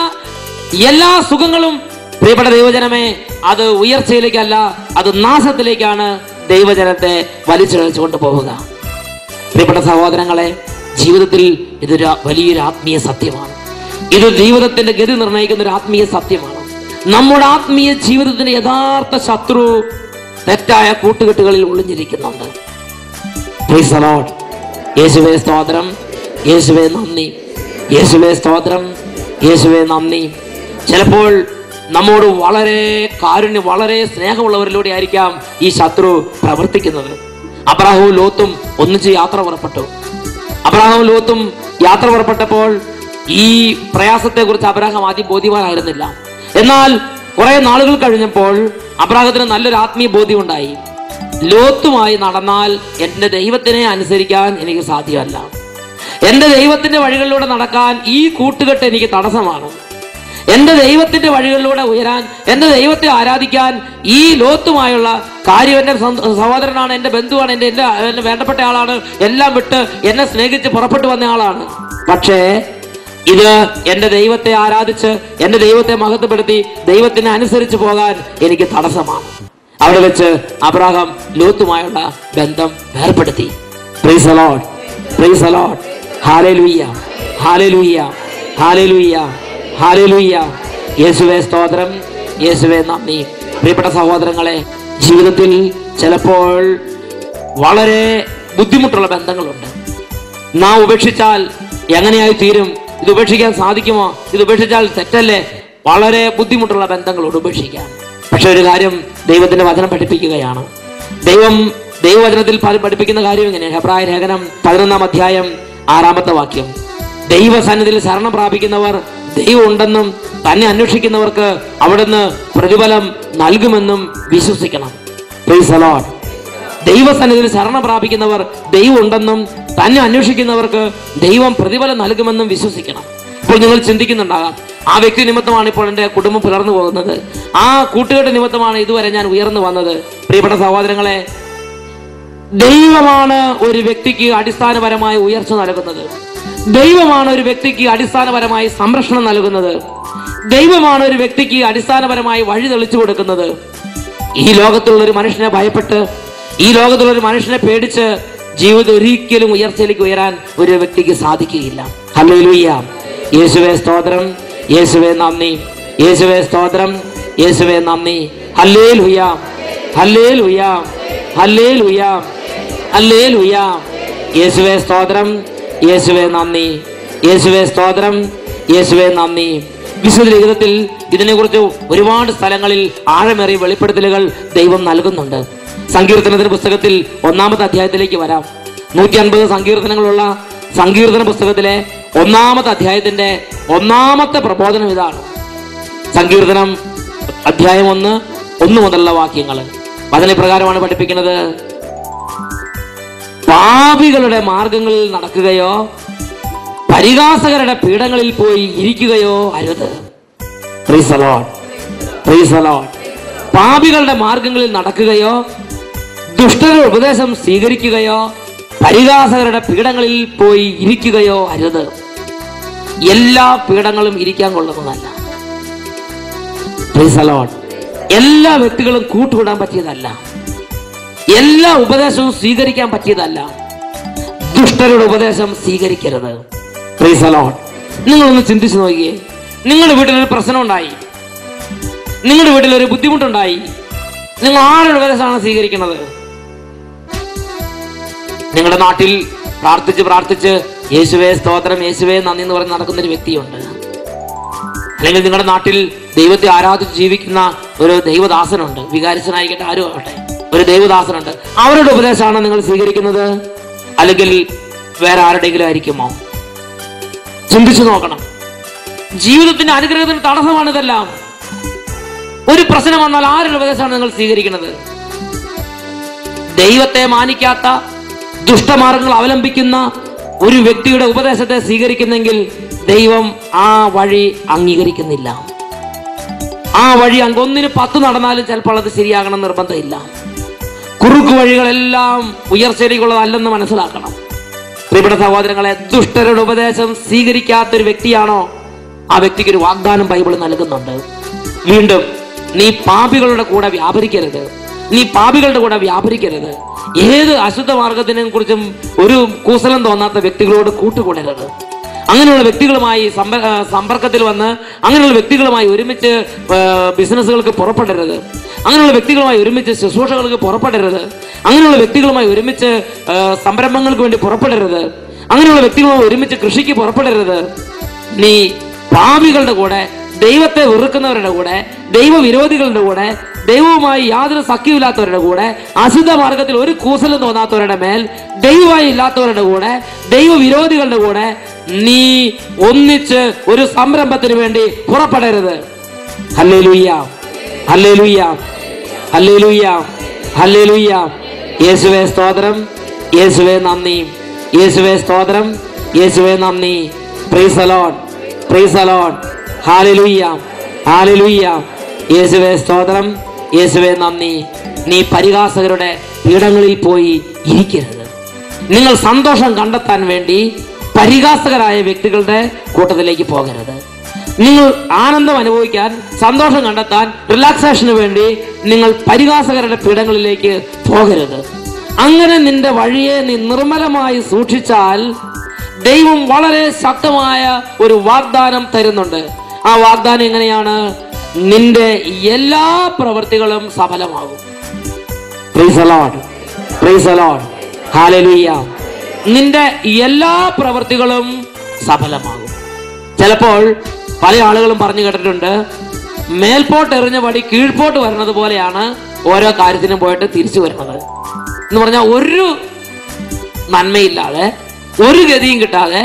എല്ലാ സുഖങ്ങളും പ്രിയപ്പെട്ട ദൈവജനമേ, അത് ഉയർച്ചയിലേക്കല്ല, അത് നാശത്തിലേക്കാണ് ദൈവജനത്തെ വലിച്ചിഴച്ചു കൊണ്ടുപോവുക. പ്രിയപ്പെട്ട സഹോദരങ്ങളെ, ജീവിതത്തിൽ ഇതൊരു വലിയൊരു ആത്മീയ സത്യമാണ്. ഇത് ജീവിതത്തിന്റെ ഗതി നിർണ്ണയിക്കുന്ന ഒരു ആത്മീയ സത്യമാണ്. നമ്മുടെ ആത്മീയ ജീവിതത്തിന്റെ യഥാർത്ഥ ശത്രു തെറ്റായ കൂട്ടുകെട്ടുകളിൽ ഒളിഞ്ഞിരിക്കുന്നുണ്ട്. Praise the Lord. യേശുവേ സ്തോത്രം, യേശുവേ നന്ദി, യേശുവേ സ്തോത്രം, യേശുവേ നന്ദി. ചിലപ്പോൾ നമ്മോട് വളരെ കാരുണ്യം, വളരെ സ്നേഹമുള്ളവരിലൂടെ ആയിരിക്കാം ഈ ശത്രു പ്രവർത്തിക്കുന്നത്. അബ്രാഹവും ലോത്തും ഒന്നിച്ച് യാത്ര പുറപ്പെട്ടു. അബ്രാഹവും ലോത്തും യാത്ര പുറപ്പെട്ടപ്പോൾ ഈ പ്രയാസത്തെ കുറിച്ച് അബ്രാഹാം ആദ്യം ബോധ്യവാനായിരുന്നില്ല. എന്നാൽ കുറെ നാളുകൾ കഴിഞ്ഞപ്പോൾ അബ്രാഹത്തിന് നല്ലൊരു ആത്മീയ ബോധ്യം ഉണ്ടായി. ലോത്തുമായി നടന്നാൽ എന്റെ ദൈവത്തിനെ അനുസരിക്കാൻ എനിക്ക് സാധ്യമല്ല. എന്റെ ദൈവത്തിന്റെ വഴികളിലൂടെ നടക്കാൻ ഈ കൂട്ടുകെട്ട് എനിക്ക് തടസ്സമാണ്. എന്റെ ദൈവത്തിന്റെ വഴികളിലൂടെ ഉയരാൻ, എന്റെ ദൈവത്തെ ആരാധിക്കാൻ ഈ ലോത്തുമായുള്ള കാര്യം, എന്റെ സഹോദരനാണ്, എന്റെ ബന്ധുവാണ്, എന്റെ വേണ്ടപ്പെട്ട ആളാണ്, എല്ലാം വിട്ട് എന്നെ സ്നേഹിച്ച് പുറപ്പെട്ടു വന്ന ആളാണ്. പക്ഷേ ഇത് എന്റെ ദൈവത്തെ ആരാധിച്ച് എന്റെ ദൈവത്തെ മഹത്വപ്പെടുത്തി ദൈവത്തിനെ അനുസരിച്ച് പോകാൻ എനിക്ക് തടസ്സമാണ്. അവിടെ വെച്ച് അബ്രാഹാം ലോത്തുമായുള്ള ബന്ധം വേർപെടുത്തി. Price the Lord, praise the Lord. ഹല്ലേലൂയ, ഹല്ലേലൂയ, ഹല്ലേലൂയ, ഹല്ലേലൂയ. യേശുവേ സ്തോത്രം, യേശുവേ നന്ദി. പ്രിയപ്പെട്ട സഹോദരങ്ങളെ, ജീവിതത്തിൽ ചിലപ്പോൾ വളരെ ബുദ്ധിമുട്ടുള്ള ബന്ധങ്ങളുണ്ട്. നാം ഉപേക്ഷിച്ചാൽ എങ്ങനെയായി തീരും? ഇത് ഉപേക്ഷിക്കാൻ സാധിക്കുമോ? ഇത് ഉപേക്ഷിച്ചാൽ തെറ്റല്ലേ? വളരെ ബുദ്ധിമുട്ടുള്ള ബന്ധങ്ങളോട് ഉപേക്ഷിക്കാൻ. പക്ഷെ ഒരു കാര്യം ദൈവത്തിന്റെ വചനം പഠിപ്പിക്കുകയാണ്. ദൈവവചനത്തിൽ പഠിപ്പിക്കുന്ന കാര്യം ഇങ്ങനെയാണ്. ഹെബ്രായ ലേഖനം 11-ാം അധ്യായം 6-ാമത്തെ വാക്യം. ദൈവസന്നിധിയിൽ ശരണം പ്രാപിക്കുന്നവർ ദൈവം ഉണ്ടെന്നും തന്നെ അന്വേഷിക്കുന്നവർക്ക് അവിടുന്ന് പ്രതിഫലം നൽകുമെന്നും വിശ്വസിക്കണം. Price the Lord. ദൈവസന്നിധിയിൽ ശരണം പ്രാപിക്കുന്നവർ ദൈവം ഉണ്ടെന്നും തന്നെ അന്വേഷിക്കുന്നവർക്ക് ദൈവം പ്രതിഫലം നൽകുമെന്നും വിശ്വസിക്കണം. ഇപ്പോൾ നിങ്ങൾ ചിന്തിക്കുന്നുണ്ടാകാം, ആ വ്യക്തി നിമിത്തമാണ് ഇപ്പോൾ എൻ്റെ കുടുംബം പുലർന്നു പോകുന്നത്, ആ കൂട്ടുകെട്ട് നിമിത്തമാണ് ഇതുവരെ ഞാൻ ഉയർന്നു വന്നത്. പ്രിയപ്പെട്ട സഹോദരങ്ങളെ, ദൈവമാണ് ഒരു വ്യക്തിക്ക് അടിസ്ഥാനപരമായ ഉയർച്ച നൽകുന്നത്. ദൈവമാണ് ഒരു വ്യക്തിക്ക് അടിസ്ഥാനപരമായി സംരക്ഷണം നൽകുന്നത്. ദൈവമാണ് ഒരു വ്യക്തിക്ക് അടിസ്ഥാനപരമായി വഴി തെളിച്ചു കൊടുക്കുന്നത്. ഈ ലോകത്തുള്ള ഒരു മനുഷ്യനെ ഭയപ്പെട്ട്, ഈ ലോകത്തുള്ള ഒരു മനുഷ്യനെ പേടിച്ച് ജീവിതം ഒരിക്കലും ഉയർച്ചയിലേക്ക് ഉയരാൻ ഒരു വ്യക്തിക്ക് സാധിക്കുകയില്ല. ഹല്ലേലൂയ. യേശുവേ സ്തോത്രം, യേശുവേ നന്ദി, യേശുവേ സ്തോത്രം, യേശുവേ നന്ദി. ഹല്ലേലൂയ, ഹല്ലേലൂയ, ഹല്ലേലൂയ, ഹല്ലേലൂയ. യേശുവേ സ്തോത്രം, യേശുവേ നന്ദി, യേശുവേ സ്തോത്രം, യേശുവേ നന്ദി. വിശുദ്ധ ലിഖിതത്തിൽ ഇതിനെക്കുറിച്ച് ഒരുപാട് സ്ഥലങ്ങളിൽ ആഴമേറിയ വെളിപ്പെടുത്തലുകൾ ദൈവം നൽകുന്നുണ്ട്. സങ്കീർത്തനത്തിന്റെ പുസ്തകത്തിൽ 1-ാമത്തെ അധ്യായത്തിലേക്ക് വരാം. 150 സങ്കീർത്തനങ്ങളുള്ള സങ്കീർത്തന പുസ്തകത്തിലെ 1-ാമത്തെ അധ്യായത്തിന്റെ 1-ാമത്തെ പ്രബോധനം ഇതാണ്. സങ്കീർത്തനം അധ്യായം 1 മുതലുള്ള വാക്യങ്ങൾ വചനപ്രകാരമാണ് പഠിപ്പിക്കുന്നത്. പാപികളുടെ മാർഗങ്ങളിൽ നടക്കുകയോ പരിഹാസകരുടെ പീഠങ്ങളിൽ പോയി ഇരിക്കുകയോ അരുത്. Price the Lord, praise the Lord. പാപികളുടെ മാർഗങ്ങളിൽ നടക്കുകയോ ദുഷ്ടരുടെ ഉപദേശം സ്വീകരിക്കുകയോ പരിഹാസകരുടെ പീഠങ്ങളിൽ പോയി ഇരിക്കുകയോ അരുത്. എല്ലാ പീഠങ്ങളും ഇരിക്കാൻ കൊള്ളുന്നതല്ല. Price the Lord. എല്ലാ വ്യക്തികളും കൂട്ടുകൂടാൻ പറ്റിയതല്ല. എല്ലാ ഉപദേശവും സ്വീകരിക്കാൻ പറ്റിയതല്ല. ദുഷ്ടരുടെ ഉപദേശം സ്വീകരിക്കരുത്. Price the Lord. നിങ്ങളൊന്ന് ചിന്തിച്ചു നോക്കിയേ. നിങ്ങളുടെ വീട്ടിലൊരു പ്രശ്നം ഉണ്ടായി, നിങ്ങളുടെ വീട്ടിലൊരു ബുദ്ധിമുട്ടുണ്ടായി, നിങ്ങൾ ആരുടെ ഉപദേശമാണ് സ്വീകരിക്കുന്നത്? നിങ്ങളുടെ നാട്ടിൽ പ്രാർത്ഥിച്ച് യേശുവേ സ്തോത്രം, യേശുവേ നന്ദി എന്ന് പറഞ്ഞ് നടക്കുന്നൊരു വ്യക്തിയുണ്ട്. അല്ലെങ്കിൽ നിങ്ങളുടെ നാട്ടിൽ ദൈവത്തെ ആരാധിച്ച് ജീവിക്കുന്ന ഒരു ദൈവദാസനുണ്ട്, വികാരിച്ചനായിക്കട്ടെ ആരും ആവട്ടെ, ഒരു ദൈവദാസനുണ്ട്. അവരുടെ ഉപദേശമാണ് നിങ്ങൾ സ്വീകരിക്കുന്നത്, അല്ലെങ്കിൽ വേറെ ആരുടെയെങ്കിലും ആയിരിക്കുമോ? ചിന്തിച്ചു നോക്കണം. ജീവിതത്തിന്റെ അനുഗ്രഹത്തിന് തടസ്സമാണ് ഇതെല്ലാം. ഒരു പ്രശ്നം വന്നാൽ ആരുടെ ഉപദേശമാണ് നിങ്ങൾ സ്വീകരിക്കുന്നത്? ദൈവത്തെ മാനിക്കാത്ത ദുഷ്ടമാർഗങ്ങൾ അവലംബിക്കുന്ന ഒരു വ്യക്തിയുടെ ഉപദേശത്തെ സ്വീകരിക്കുന്നെങ്കിൽ ദൈവം ആ വഴി അംഗീകരിക്കുന്നില്ല. ആ വഴി ഒന്നിന് 10 നടന്നാലും ചിലപ്പോൾ അത് ശരിയാകണം നിർബന്ധമില്ല. കുറുക്കു വഴികളെല്ലാം ഉയർച്ചയിലേക്കുള്ളതല്ലെന്ന് മനസ്സിലാക്കണം. പ്രിയപ്പെട്ട സഹോദരങ്ങളെ, ദുഷ്ടരുടെ ഉപദേശം സ്വീകരിക്കാത്തൊരു വ്യക്തിയാണോ, ആ വ്യക്തിക്ക് ഒരു വാഗ്ദാനം ബൈബിൾ നൽകുന്നുണ്ട്. വീണ്ടും, നീ പാപികളുടെ കൂടെ വ്യാപരിക്കരുത്, നീ പാപികളുടെ കൂടെ വ്യാപരിക്കരുത്. ഏത് അശുദ്ധ മാർഗത്തിനെ കുറിച്ചും ഒരു കൂസലം തോന്നാത്ത വ്യക്തികളോട് കൂട്ടുകൂടരുത്. അങ്ങനെയുള്ള വ്യക്തികളുമായി സമ്പർക്കത്തിൽ വന്ന് അങ്ങനെയുള്ള വ്യക്തികളുമായി ഒരുമിച്ച് ബിസിനസ്സുകൾക്ക് പുറപ്പെടരുത്. അങ്ങനെയുള്ള വ്യക്തികളുമായി ഒരുമിച്ച് ശുശ്രൂഷകൾക്ക് പുറപ്പെടരുത്. അങ്ങനെയുള്ള വ്യക്തികളുമായി ഒരുമിച്ച് സംരംഭങ്ങൾക്ക് വേണ്ടി പുറപ്പെടരുത്. അങ്ങനെയുള്ള വ്യക്തികളുമായി ഒരുമിച്ച് കൃഷിക്ക് പുറപ്പെടരുത്. നീ പാപികളുടെ കൂടെ, ദൈവത്തെ വെറുക്കുന്നവരുടെ കൂടെ, ദൈവവിരോധികളുടെ കൂടെ, ദൈവവുമായി യാതൊരു സഖ്യമില്ലാത്തവരുടെ കൂടെ, അശുദ്ധ മാർഗത്തിൽ ഒരു കൂസലും തോന്നാത്തവരുടെ മേൽ, ദൈവമായി ഇല്ലാത്തവരുടെ കൂടെ, ദൈവവിരോധികളുടെ കൂടെ നീ ഒന്നിച്ച് ഒരു സംരംഭത്തിന് വേണ്ടി പുറപ്പെടരുത്. ഹല്ലേലൂയ, ഹല്ലേലൂയ, ഹല്ലേലൂയ, ഹല്ലേലൂയ. യേശുവേ സ്തോത്രം, യേശുവേ നന്ദി, യേശുവേ സ്തോത്രം, യേശുവേ നന്ദി. Praise the Lord, praise the Lord. ഹല്ലേലൂയ, ഹല്ലേലൂയ. യേശുവേ സ്തോത്രം, യേശുവേ നന്ദി. നീ പരിഹാസകരുടെ പീഠങ്ങളിൽ പോയി ഇരിക്കരുത്. നിങ്ങൾ സന്തോഷം കണ്ടെത്താൻ വേണ്ടി പരിഹാസകരായ വ്യക്തികളുടെ കൂട്ടത്തിലേക്ക് പോകരുത്. നിങ്ങൾ ആനന്ദം അനുഭവിക്കാൻ, സന്തോഷം കണ്ടെത്താൻ, റിലാക്സേഷന് വേണ്ടി നിങ്ങൾ പരിഹാസകരുടെ പീഠങ്ങളിലേക്ക് പോകരുത്. അങ്ങനെ നിന്റെ വഴിയെ നീ നിർമ്മലമായി സൂക്ഷിച്ചാൽ ദൈവം വളരെ ശക്തമായ ഒരു വാഗ്ദാനം തരുന്നുണ്ട്. ആ വാഗ്ദാനം എങ്ങനെയാണ്? നിന്റെ എല്ലാ പ്രവൃത്തികളും സഫലമാകും. Praise the Lord, praise the Lord, ഹല്ലേലൂയ. നിന്റെ എല്ലാ പ്രവൃത്തികളും സഫലമാകും. ചിലപ്പോൾ പല ആളുകളും പറഞ്ഞു കേട്ടിട്ടുണ്ട്, മേൽപോട്ട് എറിഞ്ഞ വടി കീഴ്പോട്ട് വരുന്നത് പോലെയാണ് ഓരോ കാര്യത്തിനും പോയിട്ട് തിരിച്ചു വരുന്നത് എന്ന് പറഞ്ഞാൽ, ഒരു നന്മയില്ലാതെ, ഒരു ഗതിയും കിട്ടാതെ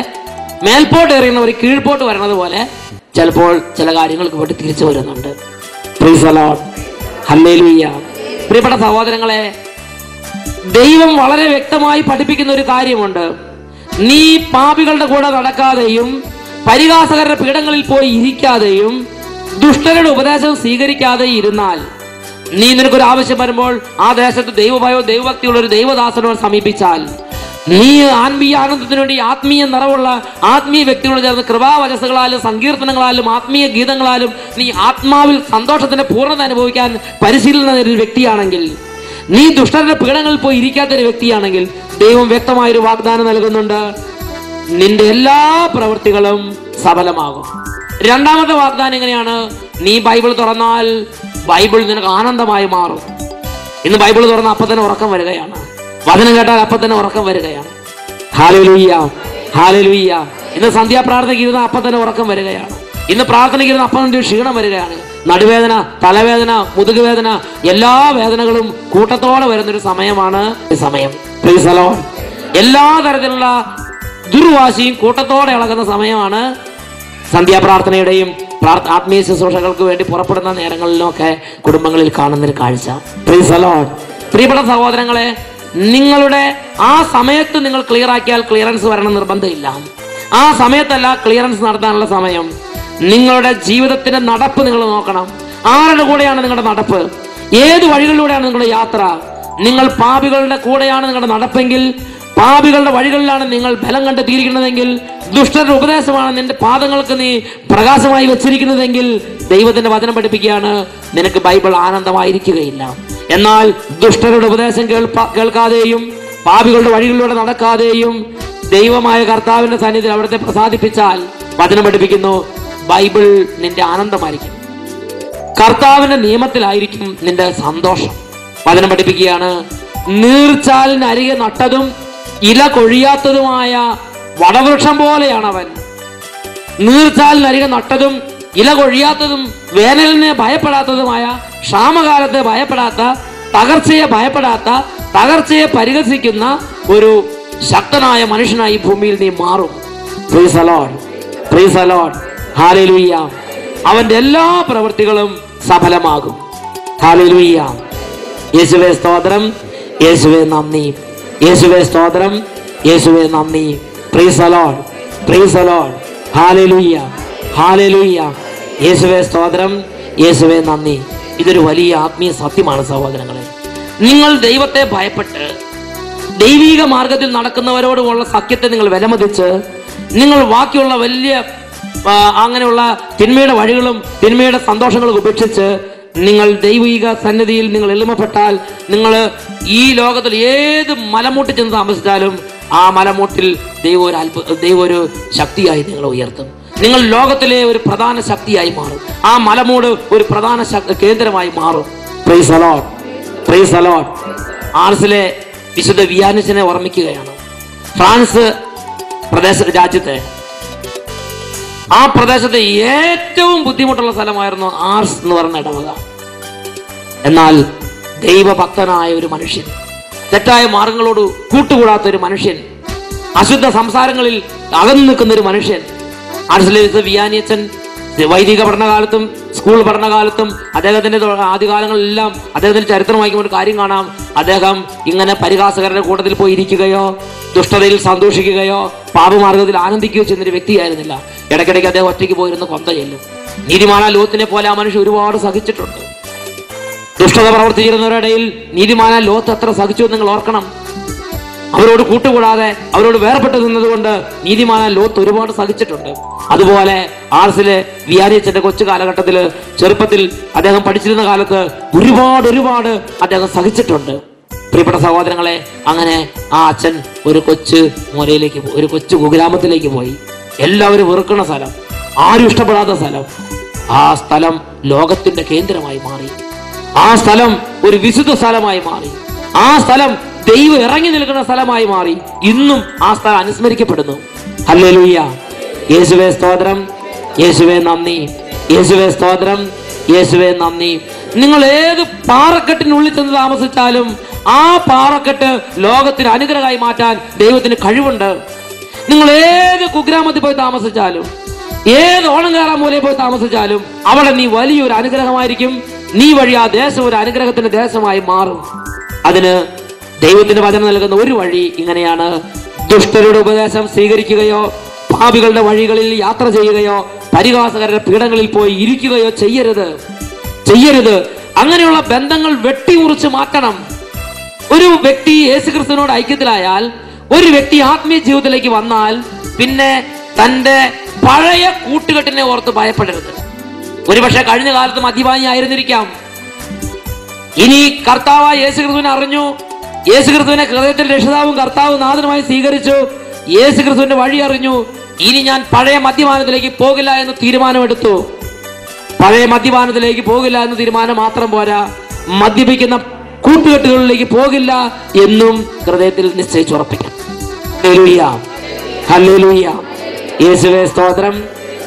മേൽപോട്ട് എറിയുന്നവർ കീഴ്പോട്ട് വരുന്നത് പോലെ ചിലപ്പോൾ ചില കാര്യങ്ങൾക്ക് പോയിട്ട് തിരിച്ചു വരുന്നുണ്ട്. Price the Lord, hallelujah. പ്രിയപ്പെട്ട സഹോദരങ്ങളെ, ദൈവം വളരെ വ്യക്തമായി പഠിപ്പിക്കുന്ന ഒരു കാര്യമുണ്ട്. നീ പാപികളുടെ കൂടെ നടക്കാതെയും പരിഹാസകരുടെ പീഠങ്ങളിൽ പോയി ഇരിക്കാതെയും ദുഷ്ടരുടെ ഉപദേശം സ്വീകരിക്കാതെ ഇരുന്നാൽ, നീ നിനക്കൊരു ആവശ്യം വരുമ്പോൾ ആ ദേശത്ത് ദൈവഭയോ ദൈവഭക്തിയുള്ള ഒരു ദൈവദാസനോട് സമീപിച്ചാൽ, നീ ആത്മീയ ആനന്ദത്തിനു വേണ്ടി ആത്മീയ നിറവുള്ള ആത്മീയ വ്യക്തികളോട് ചേർന്ന് കൃപാവചസ്സുകളാലും സങ്കീർത്തനങ്ങളാലും ആത്മീയ ഗീതങ്ങളാലും നീ ആത്മാവിൽ സന്തോഷത്തിന്റെ പൂർണ്ണത അനുഭവിക്കാൻ പരിശീലന ഒരു വ്യക്തിയാണെങ്കിൽ, നീ ദുഷ്ടരുടെ പീഠങ്ങളിൽ പോയി ഇരിക്കാത്തൊരു വ്യക്തിയാണെങ്കിൽ, ദൈവം വ്യക്തമായൊരു വാഗ്ദാനം നൽകുന്നുണ്ട്, നിന്റെ എല്ലാ പ്രവൃത്തികളും സഫലമാകും. രണ്ടാമത്തെ വാഗ്ദാനം എങ്ങനെയാണ്? നീ ബൈബിൾ തുറന്നാൽ ബൈബിൾ നിനക്ക് ആനന്ദമായി മാറും. ഇന്ന് ബൈബിൾ തുറന്ന അപ്പൊ തന്നെ ഉറക്കം വരികയാണ്. വചനം കേട്ടാൽ അപ്പൊ തന്നെ ഉറക്കം വരികയാണ്. Hallelujah, hallelujah. ഇന്ന് സന്ധ്യാപ്രാർത്ഥനയ്ക്ക് ഇരുന്ന അപ്പൊ തന്നെ ഉറക്കം വരികയാണ്. ഇന്ന് പ്രാർത്ഥനയ്ക്ക് ഇരുന്ന അപ്പം തന്നെ ക്ഷീണം വരികയാണ്. നടുവേദന, തലവേദന, മുതുകുവേദന, എല്ലാ വേദനകളും കൂട്ടത്തോടെ വരുന്നൊരു സമയമാണ് ഈ സമയം. Price the Lord. എല്ലാ തരത്തിലുള്ള ദുർവാശിയും കൂട്ടത്തോടെ ഇളകുന്ന സമയമാണ് സന്ധ്യാപ്രാർത്ഥനയുടെയും ആത്മീയ ശുശ്രൂഷകൾക്ക് വേണ്ടി പുറപ്പെടുന്ന നേരങ്ങളിലൊക്കെ കുടുംബങ്ങളിൽ കാണുന്നൊരു കാഴ്ച. Price the Lord. പ്രിയപ്പെട്ട സഹോദരങ്ങളെ, നിങ്ങളുടെ ആ സമയത്ത് നിങ്ങൾ ക്ലിയർ ആക്കിയാൽ ക്ലിയറൻസ് വരണം നിർബന്ധമില്ല. ആ സമയത്തല്ല ക്ലിയറൻസ് നടത്താനുള്ള സമയം. നിങ്ങളുടെ ജീവിതത്തിന്റെ നടപ്പ് നിങ്ങൾ നോക്കണം. ആരുടെ കൂടെയാണ് നിങ്ങളുടെ നടപ്പ്? ഏത് വഴികളിലൂടെയാണ് നിങ്ങളുടെ യാത്ര? നിങ്ങൾ പാപികളുടെ കൂടെയാണ് നിങ്ങളുടെ നടപ്പെങ്കിൽ, പാപികളുടെ വഴികളിലാണ് നിങ്ങൾ ബലം കണ്ടെത്തിയിരിക്കുന്നതെങ്കിൽ, ദുഷ്ടരുടെ ഉപദേശമാണ് നിന്റെ പാദങ്ങൾക്ക് നീ പ്രകാശമായി വെച്ചിരിക്കുന്നതെങ്കിൽ, ദൈവത്തിന്റെ വചനം പഠിപ്പിക്കുകയാണ്, നിനക്ക് ബൈബിൾ ആനന്ദമായിരിക്കുകയില്ല. എന്നാൽ ദുഷ്ടരുടെ ഉപദേശം കേൾക്കാതെയും പാപികളുടെ വഴികളിലൂടെ നടക്കാതെയും ദൈവമായ കർത്താവിന്റെ സന്നിധിയിൽ അവിടുത്തെ പ്രസാദിപ്പിച്ചാൽ, വചനം പഠിപ്പിക്കുന്നു, ബൈബിൾ നിന്റെ ആനന്ദമായിരിക്കും. കർത്താവിന്റെ നിയമത്തിലായിരിക്കും നിന്റെ സന്തോഷം. വചനം പഠിപ്പിക്കുകയാണ്, നീർച്ചാലിനരികെ നട്ടതും ഇല കൊഴിയാത്തതുമായ വടവൃക്ഷം പോലെയാണ് അവൻ. നീർച്ചാലിനരികെ നട്ടതും ഇല കൊഴിയാത്തതും വേനലിനെ ഭയപ്പെടാത്തതുമായ, ക്ഷാമകാലത്തെ ഭയപ്പെടാത്ത, തകർച്ചയെ ഭയപ്പെടാത്ത, തകർച്ചയെ പരിഹസിക്കുന്ന ഒരു ശക്തനായ മനുഷ്യനായി ഭൂമിയിൽ നീ മാറും. Praise the Lord, praise the Lord, hallelujah. അവന്റെ എല്ലാ പ്രവൃത്തികളും സഫലമാകും. ഹല്ലേലൂയ. യേശുവേ സ്തോത്രം, യേശുവേ നന്ദി, യേശുവേ സ്തോത്രം, യേശുവേ നന്ദി. Praise the Lord, praise the Lord, ഹല്ലേലൂയ, ഹല്ലേലൂയ. യേശുവേ സ്തോത്രം, യേശുവേ നന്ദി. ഇതൊരു വലിയ ആത്മീയ സത്യമാണ് സഹോദരങ്ങളെ. നിങ്ങൾ ദൈവത്തെ ഭയപ്പെട്ട് ദൈവിക മാർഗത്തിൽ നടക്കുന്നവരോടുമുള്ള സഖ്യത്തെ നിങ്ങൾ വിലമതിച്ച് നിങ്ങൾ ബാക്കിയുള്ള വലിയ അങ്ങനെയുള്ള തിന്മയുടെ വഴികളും തിന്മയുടെ സന്തോഷങ്ങളും ഉപേക്ഷിച്ച് നിങ്ങൾ ദൈവിക സന്നിധിയിൽ നിങ്ങൾ എളിമപ്പെട്ടാൽ, നിങ്ങൾ ഈ ലോകത്തിൽ ഏത് മലമൂട്ടിൽ ചെന്ന് താമസിച്ചാലും ആ മലമൂട്ടിൽ ദൈവം ഒരു ശക്തിയായി നിങ്ങളെ ഉയർത്തും. നിങ്ങൾ ലോകത്തിലെ ഒരു പ്രധാന ശക്തിയായി മാറും. ആ മലമൂട് ഒരു പ്രധാന കേന്ദ്രമായി മാറും. Praise the Lord, praise the Lord. ആർസിലെ വിശുദ്ധ വിയാനിസിനെ ഓർമ്മിക്കുകയാണ്. ഫ്രാൻസ് രാജ്യത്തെ ആ പ്രദേശത്തെ ഏറ്റവും ബുദ്ധിമുട്ടുള്ള സ്ഥലമായിരുന്നു ആർസ് എന്ന് പറഞ്ഞ ഇടവക. എന്നാൽ ദൈവഭക്തനായ ഒരു മനുഷ്യൻ, തെറ്റായ മാർഗങ്ങളോട് കൂട്ടുകൂടാത്ത ഒരു മനുഷ്യൻ, അശുദ്ധ സംസാരങ്ങളിൽ അകന്നു നിൽക്കുന്ന ഒരു മനുഷ്യൻ, ആർസിലെ വിയാനിയച്ചൻ വൈദിക പഠനകാലത്തും സ്കൂൾ പഠനകാലത്തും അദ്ദേഹത്തിന്റെ ആദ്യകാലങ്ങളിലെല്ലാം അദ്ദേഹത്തിന്റെ ചരിത്രം വായിക്കുമ്പോൾ ഒരു കാര്യം കാണാം. അദ്ദേഹം ഇങ്ങനെ പരിഹാസകരുടെ കൂട്ടത്തിൽ പോയി ഇരിക്കുകയോ ദുഷ്ടതയിൽ സന്തോഷിക്കുകയോ പാപമാർഗത്തിൽ ആനന്ദിക്കുകയോ ചെയ്യുന്നൊരു വ്യക്തിയായിരുന്നില്ല. ഇടയ്ക്കിടയ്ക്ക് അദ്ദേഹം ഒറ്റയ്ക്ക് പോയിരുന്ന കൊന്ത ചെല്ലും. നീതിമാനായ ലോത്തിനെ പോലെ ആ മനുഷ്യൻ ഒരുപാട് സഹിച്ചിട്ടുണ്ട്. ദുഷ്ടത പ്രവർത്തിച്ചിരുന്നവരുടെ ഇടയിൽ നീതിമാനായ ലോത്ത് എത്ര സഹിച്ചു എന്ന് നിങ്ങൾ ഓർക്കണം. അവരോട് കൂട്ടുകൂടാതെ അവരോട് വേർപെട്ട് നിന്നതുകൊണ്ട് നീതിമാനായ ലോത്ത് ഒരുപാട് സഹിച്ചിട്ടുണ്ട്. അതുപോലെ ആർസിലെ വിയാനിയച്ചന്റെ കൊച്ചു കാലഘട്ടത്തില് ചെറുപ്പത്തിൽ അദ്ദേഹം പഠിച്ചിരുന്ന കാലത്ത് ഒരുപാട് അദ്ദേഹം സഹിച്ചിട്ടുണ്ട്. പ്രിയപ്പെട്ട സഹോദരങ്ങളെ, അങ്ങനെ ആ അച്ഛൻ ഒരു കൊച്ചു മൂലയിലേക്ക്, ഒരു കൊച്ചു കുഗ്രാമത്തിലേക്ക് പോയി. എല്ലാവരും വെറുക്കുന്ന സ്ഥലം, ആരും ഇഷ്ടപ്പെടാത്ത സ്ഥലം. ആ സ്ഥലം ലോകത്തിന്റെ കേന്ദ്രമായി മാറി. ആ സ്ഥലം ഒരു വിശുദ്ധ സ്ഥലമായി മാറി. ആ സ്ഥലം ദൈവം ഇറങ്ങി നിൽക്കുന്ന സ്ഥലമായി മാറി. ഇന്നും ആ സ്ഥലം അനുസ്മരിക്കപ്പെടുന്നു. ഹല്ലേലൂയ. യേശുവേ സ്തോത്രം, യേശുവേ നന്ദി, യേശുവേ സ്തോത്രം, യേശുവേ നന്ദി. നിങ്ങൾ ഏത് പാറക്കെട്ടിനുള്ളിൽ ചെന്ന് താമസിച്ചാലും ആ പാറക്കെട്ട് ലോകത്തിന് അനുഗ്രഹമായി മാറ്റാൻ ദൈവത്തിന് കഴിവുണ്ട്. നിങ്ങൾ ഏത് കുഗ്രാമത്തിൽ പോയി താമസിച്ചാലും, ഏത് ഓണങ്കാറ മൂലയിൽ പോയി താമസിച്ചാലും അവിടെ നീ വലിയൊരു അനുഗ്രഹമായിരിക്കും. നീ വഴി ആ ദേശം ഒരു അനുഗ്രഹത്തിന്റെ ദേശമായി മാറും. അതിന് ദൈവത്തിന്റെ വചനം നൽകുന്ന ഒരു വഴി ഇങ്ങനെയാണ്: ദുഷ്ടരുടെ ഉപദേശം സ്വീകരിക്കുകയോ പാപികളുടെ വഴികളിൽ യാത്ര ചെയ്യുകയോ പരിഹാസകരുടെ പീഠങ്ങളിൽ പോയി ഇരിക്കുകയോ ചെയ്യരുത്. അങ്ങനെയുള്ള ബന്ധങ്ങൾ വെട്ടിമുറിച്ച് മാറ്റണം. ഒരു വ്യക്തി യേശുക്രിസ്തുവിനോട് ഐക്യത്തിലായാൽ, ഒരു വ്യക്തി ആത്മീയ ജീവിതത്തിലേക്ക് വന്നാൽ പിന്നെ തന്റെ പഴയ കൂട്ടുകെട്ടിനെ ഓർത്ത് ഭയപ്പെടരുത്. ഒരുപക്ഷെ കഴിഞ്ഞ കാലത്ത് മദ്യപാനി ആയിരുന്നിരിക്കാം. ഇനി കർത്താവായ യേശുക്രിസ്തുവിനെ അറിഞ്ഞു, യേശുക്രിസ്തുവിനെ ഹൃദയത്തിൽ രക്ഷിതാവും കർത്താവും നാഥനുമായി സ്വീകരിച്ചു, യേശുക്രിസ്തുവിന്റെ വഴി അറിഞ്ഞു. ഇനി ഞാൻ പഴയ മദ്യപാനത്തിലേക്ക് പോകില്ല എന്ന് തീരുമാനമെടുത്തു. പഴയ മദ്യപാനത്തിലേക്ക് പോകില്ല എന്ന് തീരുമാനം മാത്രം പോരാ, മദ്യപിക്കുന്ന കൂട്ടുകെട്ടുകളിലേക്ക് പോകില്ല എന്നും ഹൃദയത്തിൽ നിശ്ചയിച്ചുറപ്പിക്കണം. ഹല്ലേലൂയ, ഹല്ലേലൂയ. യേശുവേ സ്തോത്രം,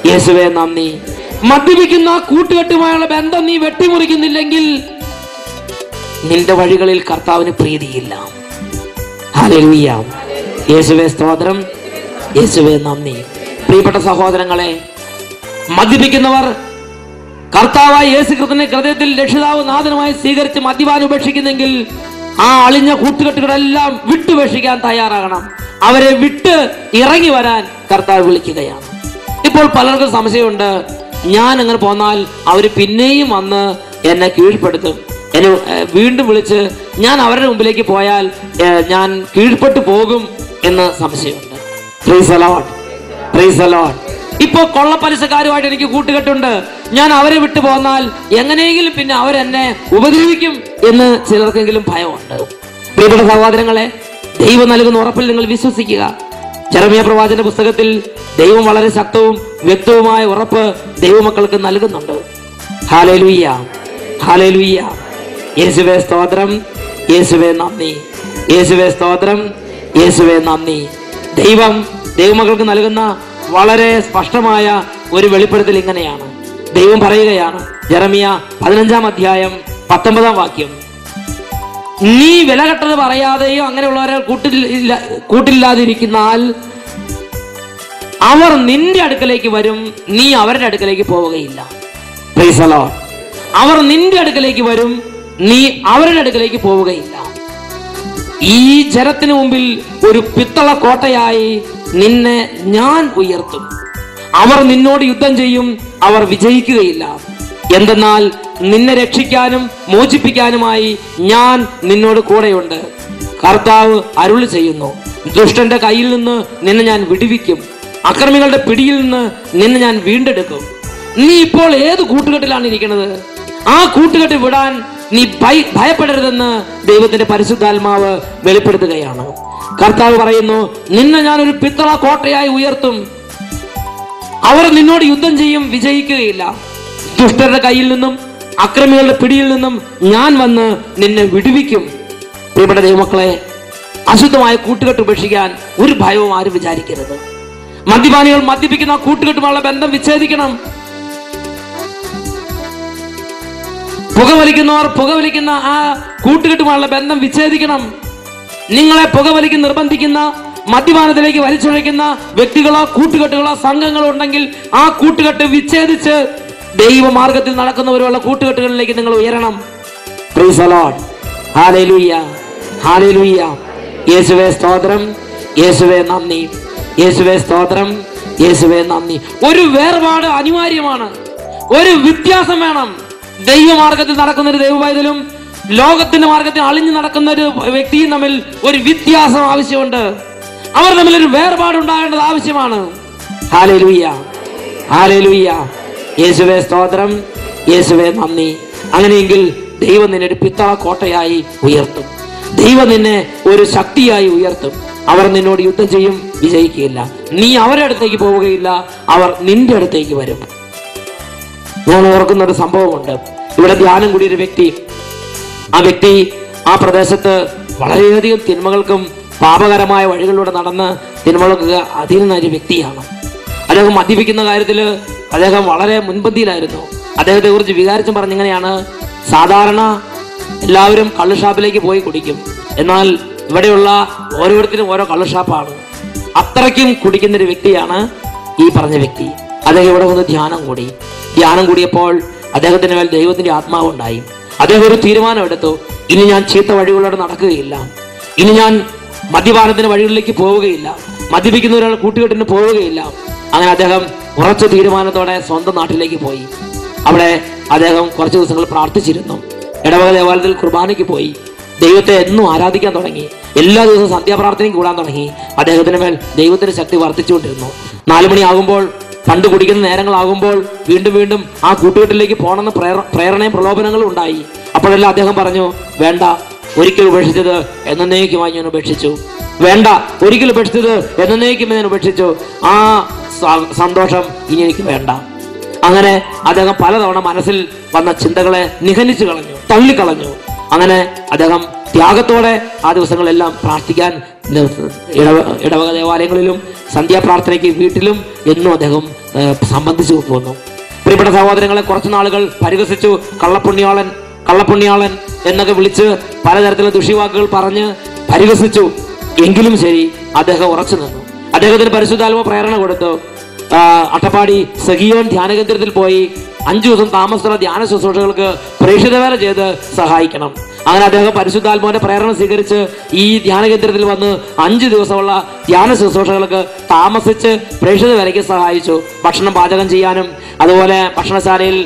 യേശുവേ നന്ദി. മദ്യപിക്കുന്ന കൂട്ടുകെട്ടുമായുള്ള ബന്ധം നീ വെട്ടിമുറിക്കുന്നില്ലെങ്കിൽ നിന്റെ വഴികളിൽ കർത്താവിന് പ്രീതിയില്ല. ഹല്ലേലൂയ. യേശുവേ സ്തോത്രം, യേശുവേ നന്ദി. പ്രിയപ്പെട്ട സഹോദരങ്ങളെ, മദ്യപിക്കുന്നവർ കർത്താവായ യേശുക്രിസ്തുവിനെ ഹൃദയത്തിൽ രക്ഷിതാവ് നാഥനുമായി സ്വീകരിച്ച് മദ്യപാനം ഉപേക്ഷിക്കുന്നെങ്കിൽ ആ അളിഞ്ഞ കൂട്ടുകെട്ടുകളെല്ലാം വിട്ടുപേക്ഷിക്കാൻ തയ്യാറാകണം. അവരെ വിട്ട് ഇറങ്ങി വരാൻ കർത്താവ് വിളിക്കുകയാണ്. ഇപ്പോൾ പലർക്കും സംശയമുണ്ട്, ഞാൻ അങ്ങനെ പോന്നാൽ അവർ പിന്നെയും വന്ന് എന്നെ കീഴ്പ്പെടുത്തും, എന്നെ വീണ്ടും വിളിച്ച് ഞാൻ അവരുടെ മുമ്പിലേക്ക് പോയാൽ ഞാൻ കീഴ്പ്പെട്ടു പോകും എന്ന് സംശയമുണ്ട്. Price the Lord, praise the Lord. ഇപ്പോ കൊള്ളപ്പലിശക്കാരുമായിട്ട് എനിക്ക് കൂട്ടുകെട്ടുണ്ട്, ഞാൻ അവരെ വിട്ടു പോന്നാൽ എങ്ങനെയെങ്കിലും പിന്നെ അവരെന്നെ ഉപദ്രവിക്കും എന്ന് ചിലർക്കെങ്കിലും ഭയമുണ്ട്. പ്രിയപ്പെട്ട സഹോദരങ്ങളെ, ദൈവം നൽകുന്ന ഉറപ്പിൽ നിങ്ങൾ വിശ്വസിക്കുക. ജെറമ്യാ പ്രവാചകന്റെ പുസ്തകത്തിൽ ദൈവം വളരെ ശക്തവും വ്യക്തവുമായ ഉറപ്പ് ദൈവമക്കൾക്ക് നൽകുന്നുണ്ട്. ഹല്ലേലൂയ, ഹല്ലേലൂയ. യേശുവേ സ്തോത്രം, യേശുവേ നന്ദി, യേശുവേ സ്തോത്രം, യേശുവേ നന്ദി. ദൈവമക്കൾക്ക് നൽകുന്ന വളരെ സ്പഷ്ടമായ ഒരു വെളിപ്പെടുത്തൽ ഇങ്ങനെയാണ്. ദൈവം പറയുകയാണ്, ജെറമ്യാ 15-ാം അധ്യായം 19-ാം വാക്യം, നീ വില കെട്ടത് പറയാതെയോ അങ്ങനെയുള്ളവരെ കൂട്ടില്ലാതിരിക്കുന്നാൽ അവർ നിന്റെ അടുക്കലേക്ക് വരും, നീ അവരുടെ അടുക്കലേക്ക് പോവുകയില്ല. Price the Lord. അവർ നിന്റെ അടുക്കലേക്ക് വരും, നീ അവരുടെ അടുക്കലേക്ക് പോവുകയില്ല. ഈ ജനത്തിന് മുമ്പിൽ ഒരു പിത്തള കോട്ടയായി നിന്നെ ഞാൻ ഉയർത്തും. അവർ നിന്നോട് യുദ്ധം ചെയ്യും, അവർ വിജയിക്കുകയില്ല. എന്തെന്നാൽ നിന്നെ രക്ഷിക്കാനും മോചിപ്പിക്കാനുമായി ഞാൻ നിന്നോട് കൂടെയുണ്ട്. കർത്താവ് അരുളി ചെയ്യുന്നു, ദുഷ്ടന്റെ കയ്യിൽ നിന്ന് നിന്നെ ഞാൻ വിടുവിക്കും, അക്രമികളുടെ പിടിയിൽ നിന്ന് നിന്നെ ഞാൻ വീണ്ടെടുക്കും. നീ ഇപ്പോൾ ഏത് കൂട്ടുകെട്ടിലാണ് ഇരിക്കുന്നത്? ആ കൂട്ടുകെട്ട് വിടാൻ നീ ഭയപ്പെടരുതെന്ന് ദൈവത്തിന്റെ പരിശുദ്ധാത്മാവ് വെളിപ്പെടുത്തുകയാണ്. കർത്താവ് പറയുന്നു, നിന്നെ ഞാൻ ഒരു പിത്തള കോട്ടയായി ഉയർത്തും. അവർ നിന്നോട് യുദ്ധം ചെയ്യും, വിജയിക്കുകയില്ല. ദുഷ്ടരുടെ കയ്യിൽ നിന്നും അക്രമികളുടെ പിടിയിൽ നിന്നും ഞാൻ വന്ന് നിന്നെ വിടുവിക്കും. പ്രിയപ്പെട്ട ദൈവമക്കളെ, അശുദ്ധമായ കൂട്ടുകെട്ട് ഉപേക്ഷിക്കാൻ ഒരു ഭയവും ആരും വിചാരിക്കരുത്. മദ്യപാനികൾ മദ്യപിക്കുന്ന കൂട്ടുകെട്ടുമായുള്ള ബന്ധം വിച്ഛേദിക്കണം. പുകവലിക്കുന്നവർ പുകവലിക്കുന്ന ആ കൂട്ടുകെട്ടുമായുള്ള ബന്ധം വിച്ഛേദിക്കണം. നിങ്ങളെ പുകവലിക്ക് നിർബന്ധിക്കുന്ന, മദ്യപാനത്തിലേക്ക് വലിച്ചൊഴിക്കുന്ന വ്യക്തികളോ കൂട്ടുകെട്ടുകളോ സംഘങ്ങളോ ഉണ്ടെങ്കിൽ ആ കൂട്ടുകെട്ട് വിച്ഛേദിച്ച് ദൈവമാർഗത്തിൽ നടക്കുന്നവരുള്ള കൂട്ടുകെട്ടുകളിലേക്ക് നിങ്ങൾ ഉയരണം. Praise the Lord. ഹല്ലേലൂയ, ഹല്ലേലൂയ. യേശുവേ സ്തോത്രം, യേശുവേ നന്ദി, യേശുവേ സ്തോത്രം, യേശുവേ നന്ദി. ഒരു വേർപാട് അനിവാര്യമാണ്. ഒരു വ്യത്യാസം വേണം. ദൈവമാർഗത്തിൽ നടക്കുന്ന ഒരു ദൈവപൈതലും ലോകത്തിന്റെ മാർഗത്തിൽ അളിഞ്ഞു നടക്കുന്ന ഒരു വ്യക്തിയും തമ്മിൽ ഒരു വ്യത്യാസം ആവശ്യമുണ്ട്. അവർ തമ്മിൽ ഒരു വേർപാടുണ്ടാകേണ്ടത് ആവശ്യമാണ്. ഹല്ലേലൂയ, ഹല്ലേലൂയ. യേശുവേ സ്തോത്രം, യേശുവേ നന്ദി. അങ്ങനെയെങ്കിൽ ദൈവം നിന്നെ ഒരു പിത്തള കോട്ടയായി ഉയർത്തും. ദൈവം നിന്നെ ഒരു ശക്തിയായി ഉയർത്തും. അവർ നിന്നോട് യുദ്ധം ചെയ്യും, വിജയിക്കുകയില്ല. നീ അവരുടെ അടുത്തേക്ക് പോവുകയില്ല, അവർ നിന്റെ അടുത്തേക്ക് വരും. ഞാൻ ഓർക്കുന്ന ഒരു സംഭവമുണ്ട്. ഇവിടെ ധ്യാനം കൂടിയൊരു വ്യക്തി, ആ വ്യക്തി ആ പ്രദേശത്ത് വളരെയധികം തിന്മകൾക്കും പാപകരമായ വഴികളിലൂടെ നടന്ന് തിന്മകൾക്ക് അധീനനായ ഒരു വ്യക്തിയാണ്. അദ്ദേഹം മദ്യപിക്കുന്ന കാര്യത്തിൽ അദ്ദേഹം വളരെ മുൻപന്തിയിലായിരുന്നു. അദ്ദേഹത്തെ കുറിച്ച് വികാരിച്ചും പറഞ്ഞിങ്ങനെയാണ്, സാധാരണ എല്ലാവരും കള്ളുഷാപ്പിലേക്ക് പോയി കുടിക്കും, എന്നാൽ ഇവിടെയുള്ള ഓരോരുത്തരും ഓരോ കള്ളുഷാപ്പാണ്. അത്രയ്ക്കും കുടിക്കുന്ന ഒരു വ്യക്തിയാണ് ഈ പറഞ്ഞ വ്യക്തി. അദ്ദേഹം ഇവിടെ വന്ന് ധ്യാനം കൂടിയപ്പോൾ അദ്ദേഹത്തിന് മേൽ ദൈവത്തിന്റെ ആത്മാവ് ഉണ്ടായി. അദ്ദേഹം ഒരു തീരുമാനം എടുത്തു, ഇനി ഞാൻ ചീത്ത വഴികളിലൂടെ നടക്കുകയില്ല, ഇനി ഞാൻ മദ്യപാനത്തിന്റെ വഴികളിലേക്ക് പോവുകയില്ല, മദ്യപിക്കുന്ന ഒരാൾ കൂട്ടുകെട്ടിന് പോവുകയില്ല. അങ്ങനെ അദ്ദേഹം ഉറച്ച തീരുമാനത്തോടെ സ്വന്തം നാട്ടിലേക്ക് പോയി. അവിടെ അദ്ദേഹം കുറച്ച് ദിവസങ്ങൾ പ്രാർത്ഥിച്ചിരുന്നു. ഇടവക ദേവാലയത്തിൽ കുർബാനയ്ക്ക് പോയി. ദൈവത്തെ എന്നും ആരാധിക്കാൻ തുടങ്ങി. എല്ലാ ദിവസവും സന്ധ്യാപ്രാർത്ഥനയും കൂടാൻ തുടങ്ങി. അദ്ദേഹത്തിന് മേൽ ദൈവത്തിന്റെ ശക്തി വർദ്ധിച്ചുകൊണ്ടിരുന്നു. 4 മണിയാകുമ്പോൾ, പണ്ട് കുടിക്കുന്ന നേരങ്ങളാകുമ്പോൾ വീണ്ടും വീണ്ടും ആ കൂട്ടുകെട്ടിലേക്ക് പോകണമെന്ന് പ്രേരണയും പ്രലോഭനങ്ങളും ഉണ്ടായി. അപ്പോഴെല്ലാം അദ്ദേഹം പറഞ്ഞു, വേണ്ട, ഒരിക്കൽ ഉപേക്ഷിച്ചത് എന്നേക്കുമായി ഞാൻ ഉപേക്ഷിച്ചു. വേണ്ട, ഒരിക്കൽ ഉപേക്ഷിച്ചത് എന്നേക്കും ഞാൻ ഉപേക്ഷിച്ചു. ആ സന്തോഷം ഇനി എനിക്ക് വേണ്ട. അങ്ങനെ അദ്ദേഹം പലതവണ മനസ്സിൽ വന്ന ചിന്തകളെ നിഹനിച്ചു കളഞ്ഞു, തള്ളിക്കളഞ്ഞു. അങ്ങനെ അദ്ദേഹം ത്യാഗത്തോടെ ആ ദിവസങ്ങളെല്ലാം പ്രാർത്ഥിക്കാൻ ഇടവക ദേവാലയങ്ങളിലും സന്ധ്യാപ്രാർത്ഥനയ്ക്ക് വീട്ടിലും എന്നും അദ്ദേഹം സംബന്ധിച്ചു പോന്നു. പ്രിയപ്പെട്ട സഹോദരങ്ങളെ, കുറച്ചു നാളുകൾ പരിഹസിച്ചു. കള്ളപ്പുണ്യാളൻ എന്നൊക്കെ വിളിച്ച് പലതരത്തിലുള്ള ദുഷിവാക്കുകൾ പറഞ്ഞ് പരിഹസിച്ചു. എങ്കിലും ശരി, അദ്ദേഹം ഉറച്ചു നിന്നു. അദ്ദേഹത്തിന് പരിശുദ്ധാത്മാവ് പ്രേരണ കൊടുത്തു. അട്ടപ്പാടി സഗിയോൻ ധ്യാനകേന്ദ്രത്തിൽ പോയി 5 ദിവസം താമസമുള്ള ധ്യാന ശുശ്രൂഷകൾക്ക് പ്രേക്ഷിതവേല ചെയ്ത് സഹായിക്കണം. അങ്ങനെ അദ്ദേഹം പരിശുദ്ധാത്മാവിന്റെ പ്രേരണ സ്വീകരിച്ച് ഈ ധ്യാനകേന്ദ്രത്തിൽ വന്ന് 5 ദിവസമുള്ള ധ്യാന ശുശ്രൂഷകൾക്ക് താമസിച്ച് പ്രേക്ഷിത വേലയ്ക്ക് സഹായിച്ചു. ഭക്ഷണം പാചകം ചെയ്യാനും അതുപോലെ ഭക്ഷണശാലയിൽ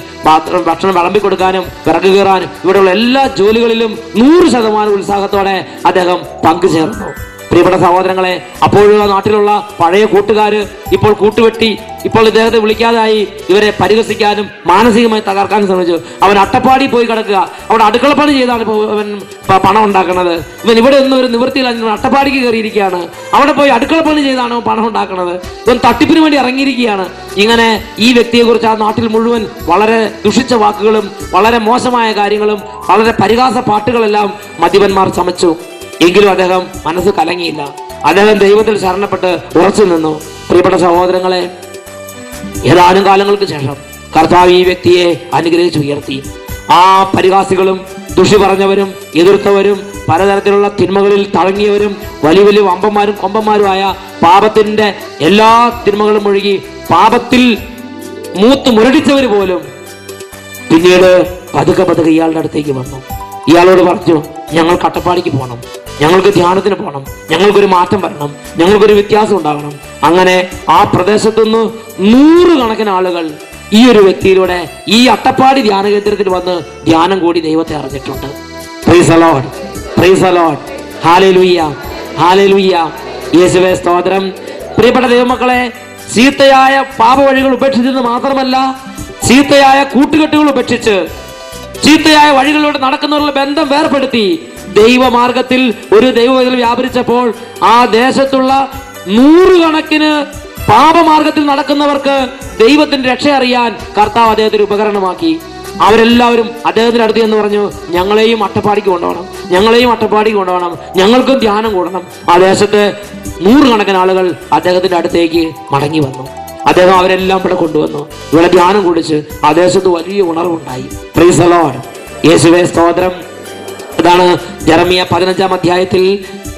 ഭക്ഷണം വിളമ്പിക്കൊടുക്കാനും വിറക് കീറാനും ഇവിടെയുള്ള എല്ലാ ജോലികളിലും 100% ഉത്സാഹത്തോടെ അദ്ദേഹം പങ്കുചേർന്നു. പ്രിയപ്പെട്ട സഹോദരങ്ങളെ, അപ്പോഴുള്ള നാട്ടിലുള്ള പഴയ കൂട്ടുകാര് ഇപ്പോൾ കൂട്ടുവെട്ടി, ഇപ്പോൾ ഇദ്ദേഹത്തെ വിളിക്കാതായി ഇവരെ പരിഹസിക്കാനും മാനസികമായി തകർക്കാനും ശ്രമിച്ചു. അവൻ അട്ടപ്പാടി പോയി കിടക്കുക, അവിടെ അടുക്കളപ്പണി ചെയ്താണ് അവൻ പണം ഉണ്ടാക്കുന്നത്. ഇവൻ ഇവിടെ ഒന്നും ഒരു നിവൃത്തിയില്ല, അട്ടപ്പാടിക്ക് കയറിയിരിക്കുകയാണ്. അവിടെ പോയി അടുക്കളപ്പണി ചെയ്താണ് പണം ഉണ്ടാക്കുന്നത്. ഇവൻ തട്ടിപ്പിന് വേണ്ടി ഇറങ്ങിയിരിക്കുകയാണ്. ഇങ്ങനെ ഈ വ്യക്തിയെക്കുറിച്ച് ആ നാട്ടിൽ മുഴുവൻ വളരെ ദുഷിച്ച വാക്കുകളും വളരെ മോശമായ കാര്യങ്ങളും വളരെ പരിഹാസ പാട്ടുകളെല്ലാം മദ്യപന്മാർ ചമച്ചു. എങ്കിലും അദ്ദേഹം മനസ്സ് കലങ്ങിയില്ല. അദ്ദേഹം ദൈവത്തിൽ ശരണപ്പെട്ട് ഉറച്ചു നിന്നു. പ്രിയപ്പെട്ട സഹോദരങ്ങളെ, ഏതാനും കാലങ്ങൾക്ക് ശേഷം കർത്താവ് ഈ വ്യക്തിയെ അനുഗ്രഹിച്ച് ഉയർത്തി. ആ പരിഹാസികളും ദുഷി പറഞ്ഞവരും എതിർത്തവരും പലതരത്തിലുള്ള തിന്മകളിൽ തഴങ്ങിയവരും വലിയ വലിയ വമ്പന്മാരും കൊമ്പന്മാരുമായ പാപത്തിന്റെ എല്ലാ തിന്മകളും ഒഴുകി പാപത്തിൽ മൂത്ത് മുരടിച്ചവർ പോലും പിന്നീട് പതുക്കെ പതുക്കെ ഇയാളുടെ അടുത്തേക്ക് വന്നു. ഇയാളോട് പറഞ്ഞു, ഞങ്ങൾ അട്ടപ്പാടിക്ക് പോകണം, ഞങ്ങൾക്ക് ധ്യാനത്തിന് പോകണം, ഞങ്ങൾക്കൊരു മാറ്റം വരണം, ഞങ്ങൾക്കൊരു വ്യത്യാസം ഉണ്ടാകണം. അങ്ങനെ ആ പ്രദേശത്തുനിന്ന് 100 കണക്കിന് ആളുകൾ ഈ ഒരു വ്യക്തിയിലൂടെ ഈ അട്ടപ്പാടി ധ്യാന കേന്ദ്രത്തിൽ വന്ന് ധ്യാനം കൂടി ദൈവത്തെ അറിഞ്ഞിട്ടുണ്ട്. Praise the Lord, praise the Lord, ഹല്ലേലൂയ, ഹല്ലേലൂയ, യേശുവേ സ്തോത്രം. പ്രിയപ്പെട്ട ദൈവമക്കളെ, ചീത്തയായ പാപവഴികൾ ഉപേക്ഷിച്ചെന്ന് മാത്രമല്ല, ചീത്തയായ കൂട്ടുകെട്ടുകൾ ഉപേക്ഷിച്ച് ചീത്തയായ വഴികളിലൂടെ നടക്കുന്നവരുടെ ബന്ധം വേർപെടുത്തി ദൈവമാർഗത്തിൽ ഒരു ദൈവവേദന വ്യാപരിച്ചപ്പോൾ ആ ദേശത്തുള്ള 100 കണക്കിന് പാപമാർഗത്തിൽ നടക്കുന്നവർക്ക് ദൈവത്തിന്റെ രക്ഷ അറിയാൻ കർത്താവ് അദ്ദേഹത്തിന് ഉപകരണമാക്കി. അവരെല്ലാവരും അദ്ദേഹത്തിന്റെ അടുത്ത് എന്ന് പറഞ്ഞു, ഞങ്ങളെയും അട്ടപ്പാടിക്ക് കൊണ്ടുപോകണം, ഞങ്ങളെയും അട്ടപ്പാടിക്ക് കൊണ്ടുപോകണം, ഞങ്ങൾക്കും ധ്യാനം കൂടണം. ആ ദേശത്ത് 100 കണക്കിന് ആളുകൾ അദ്ദേഹത്തിന്റെ അടുത്തേക്ക് മടങ്ങി വന്നു. അദ്ദേഹം അവരെല്ലാം ഇവിടെ കൊണ്ടുവന്നു. ഇവിടെ ധ്യാനം കുടിച്ച് ആ ദേശത്ത് വലിയ ഉണർവുണ്ടായി. പ്രൈസ് ദി ലോർഡ്, യേശുവേ സ്തോത്രം. ഇതാണ് ജെറമിയ 15-ാം അധ്യായത്തിൽ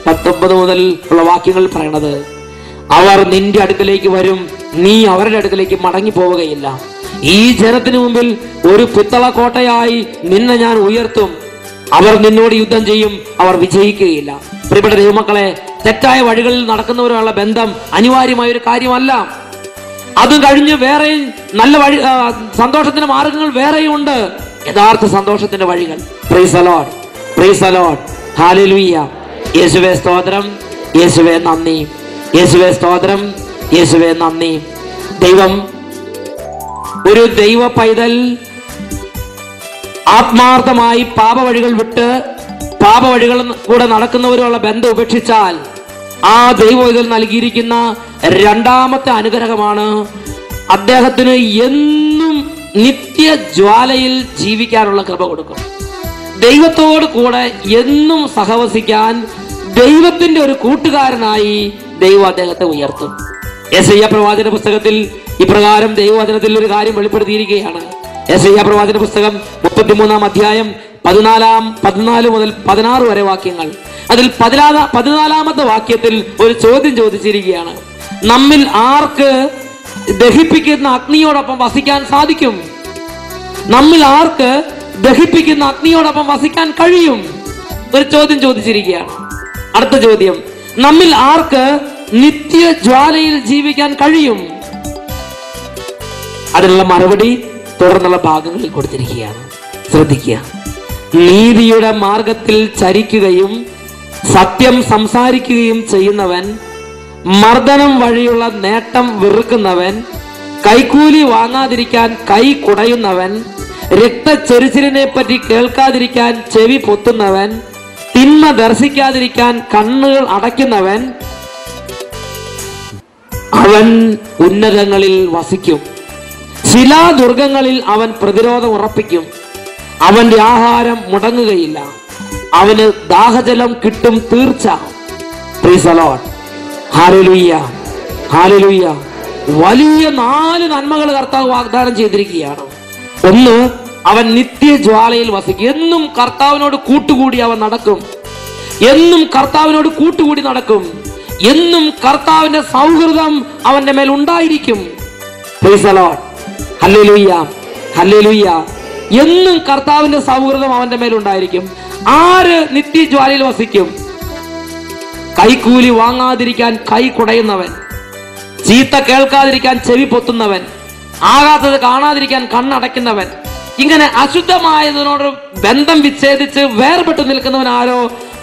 19 മുതൽ ഉള്ള വാക്യങ്ങൾ പറയണത്. അവർ നിന്റെ അടുക്കലേക്ക് വരും, നീ അവരുടെ അടുക്കലേക്ക് മടങ്ങി പോവുകയില്ല. ഈ ജനത്തിന് മുമ്പിൽ ഒരു പിത്തള കോട്ടയായി നിന്നെ ഞാൻ ഉയർത്തും. അവർ നിന്നോട് യുദ്ധം ചെയ്യും, അവർ വിജയിക്കുകയില്ല. പ്രിയപ്പെട്ട ദൈവമക്കളെ, തെറ്റായ വഴികളിൽ നടക്കുന്നവരുള്ള ബന്ധം അനിവാര്യമായ ഒരു കാര്യമല്ല. അതും കഴിഞ്ഞ് വേറെയും നല്ല വഴി, സന്തോഷത്തിന്റെ മാർഗങ്ങൾ വേറെയും ഉണ്ട്. യഥാർത്ഥ സന്തോഷത്തിന്റെ വഴികൾ. Price the Lord, praise the Lord, hallelujah, യേശുവേ സ്തോത്രം, യേശുവേ നന്ദി, യേശുവേ സ്തോത്രം, യേശുവേ നന്ദി. ദൈവം ഒരു ദൈവ പൈതൽ ആത്മാർത്ഥമായി പാപവഴികൾ വിട്ട് പാപവഴികൾ കൂടെ നടക്കുന്നവരുള്ള ബന്ധം ഉപേക്ഷിച്ചാൽ ആ ദൈവത്തിൽ നൽകിയിരിക്കുന്ന രണ്ടാമത്തെ അനുഗ്രഹമാണ് അദ്ദേഹത്തിന് എന്നും നിത്യജ്വാലയിൽ ജീവിക്കാനുള്ള കൃപ കൊടുക്കും. ദൈവത്തോട് കൂടെ എന്നും സഹവസിക്കാൻ ദൈവത്തിന്റെ ഒരു കൂട്ടുകാരനായി ദൈവം അദ്ദേഹത്തെ ഉയർത്തും. യെശയ്യാ പ്രവാചക പുസ്തകത്തിൽ ഇപ്രകാരം ദൈവവചനത്തിൽ ഒരു കാര്യം വെളിപ്പെടുത്തിയിരിക്കുകയാണ്. യെശയ്യാ പ്രവാചക പുസ്തകം 33-ാം അധ്യായം 14 മുതൽ 16 വരെ വാക്യങ്ങൾ. അതിൽ 14-ാമത്തെ വാക്യത്തിൽ ഒരു ചോദ്യം ചോദിച്ചിരിക്കുകയാണ്. നമ്മിൽ ആർക്ക് ദഹിപ്പിക്കുന്ന അഗ്നിയോടൊപ്പം വസിക്കാൻ സാധിക്കും? നമ്മിൽ ആർക്ക് ദഹിപ്പിക്കുന്ന അഗ്നിയോടൊപ്പം വസിക്കാൻ കഴിയും? ഒരു ചോദ്യം ചോദിച്ചിരിക്കുകയാണ്. അടുത്ത ചോദ്യം, നമ്മിൽ ആർക്ക് നിത്യജ്വാലയിൽ ജീവിക്കാൻ കഴിയും? അതിനുള്ള മറുപടി തുടർന്നുള്ള ഭാഗങ്ങളിൽ കൊടുത്തിരിക്കുകയാണ്. ശ്രദ്ധിക്കുക. നീതിയുടെ മാർഗത്തിൽ ചരിക്കുകയും സത്യം സംസാരിക്കുകയും ചെയ്യുന്നവൻ, മർദ്ദനം വഴിയുള്ള നേട്ടം വെറുക്കുന്നവൻ, കൈക്കൂലി വാങ്ങാതിരിക്കാൻ കൈ കുടയുന്നവൻ, രക്തച്ചൊരിച്ചിലിനെ പറ്റി കേൾക്കാതിരിക്കാൻ ചെവി പൊത്തുന്നവൻ, തിന്മ ദർശിക്കാതിരിക്കാൻ കണ്ണുകൾ അടയ്ക്കുന്നവൻ, അവൻ ഉന്നതങ്ങളിൽ വസിക്കും. ശിലാദുർഗങ്ങളിൽ അവൻ പ്രതിരോധം ഉറപ്പിക്കും. അവന്റെ ആഹാരം മുടങ്ങുകയില്ല. അവന് ദാഹജലം കിട്ടും തീർച്ച. പ്രൈസ് ദി ലോർഡ്, ഹല്ലേലൂയ, ഹല്ലേലൂയ. വലിയ 4 നന്മകൾ കർത്താവ് വാഗ്ദാനം ചെയ്തിരിക്കുകയാണ്. ഒന്ന്, അവൻ നിത്യജ്വാലയിൽ വസിക്കും. എന്നും കർത്താവിനോട് കൂട്ടുകൂടി അവൻ നടക്കും. എന്നും കർത്താവിനോട് കൂട്ടുകൂടി നടക്കും. എന്നും കർത്താവിന്റെ സൗഹൃദം അവന്റെ മേൽ ഉണ്ടായിരിക്കും. പ്രൈസ് ദി ലോർഡ്, ഹല്ലേലൂയ, ഹല്ലേലൂയ. എന്നും കർത്താവിന്റെ സൗഹൃദം അവന്റെ മേൽ ഉണ്ടായിരിക്കും. ആര് നിത്യജ്വാലയിൽ വസിക്കും? കൈക്കൂലി വാങ്ങാതിരിക്കാൻ കൈ കുടയുന്നവൻ, ചീത്ത കേൾക്കാതിരിക്കാൻ ചെവി പൊത്തുന്നവൻ, ആകാത്തത് കാണാതിരിക്കാൻ കണ്ണടയ്ക്കുന്നവൻ. ഇങ്ങനെ അശുദ്ധമായതിനോട് ബന്ധം വിച്ഛേദിച്ച് വേർപെട്ടു നിൽക്കുന്നവൻ ആരോ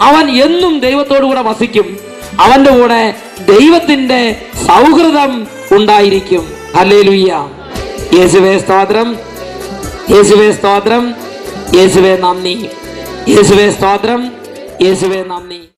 അവൻ എന്നും ദൈവത്തോടു കൂടെ വസിക്കും. അവന്റെ കൂടെ ദൈവത്തിന്റെ സൗഹൃദം ഉണ്ടായിരിക്കും. ഹല്ലേലൂയ. യേശുവേ സ്തോത്രം, യേശുവേ സ്തോത്രം, യേശുവേ നന്ദി, യേശുവേ സ്തോത്രം, യേശുവേ നന്ദി.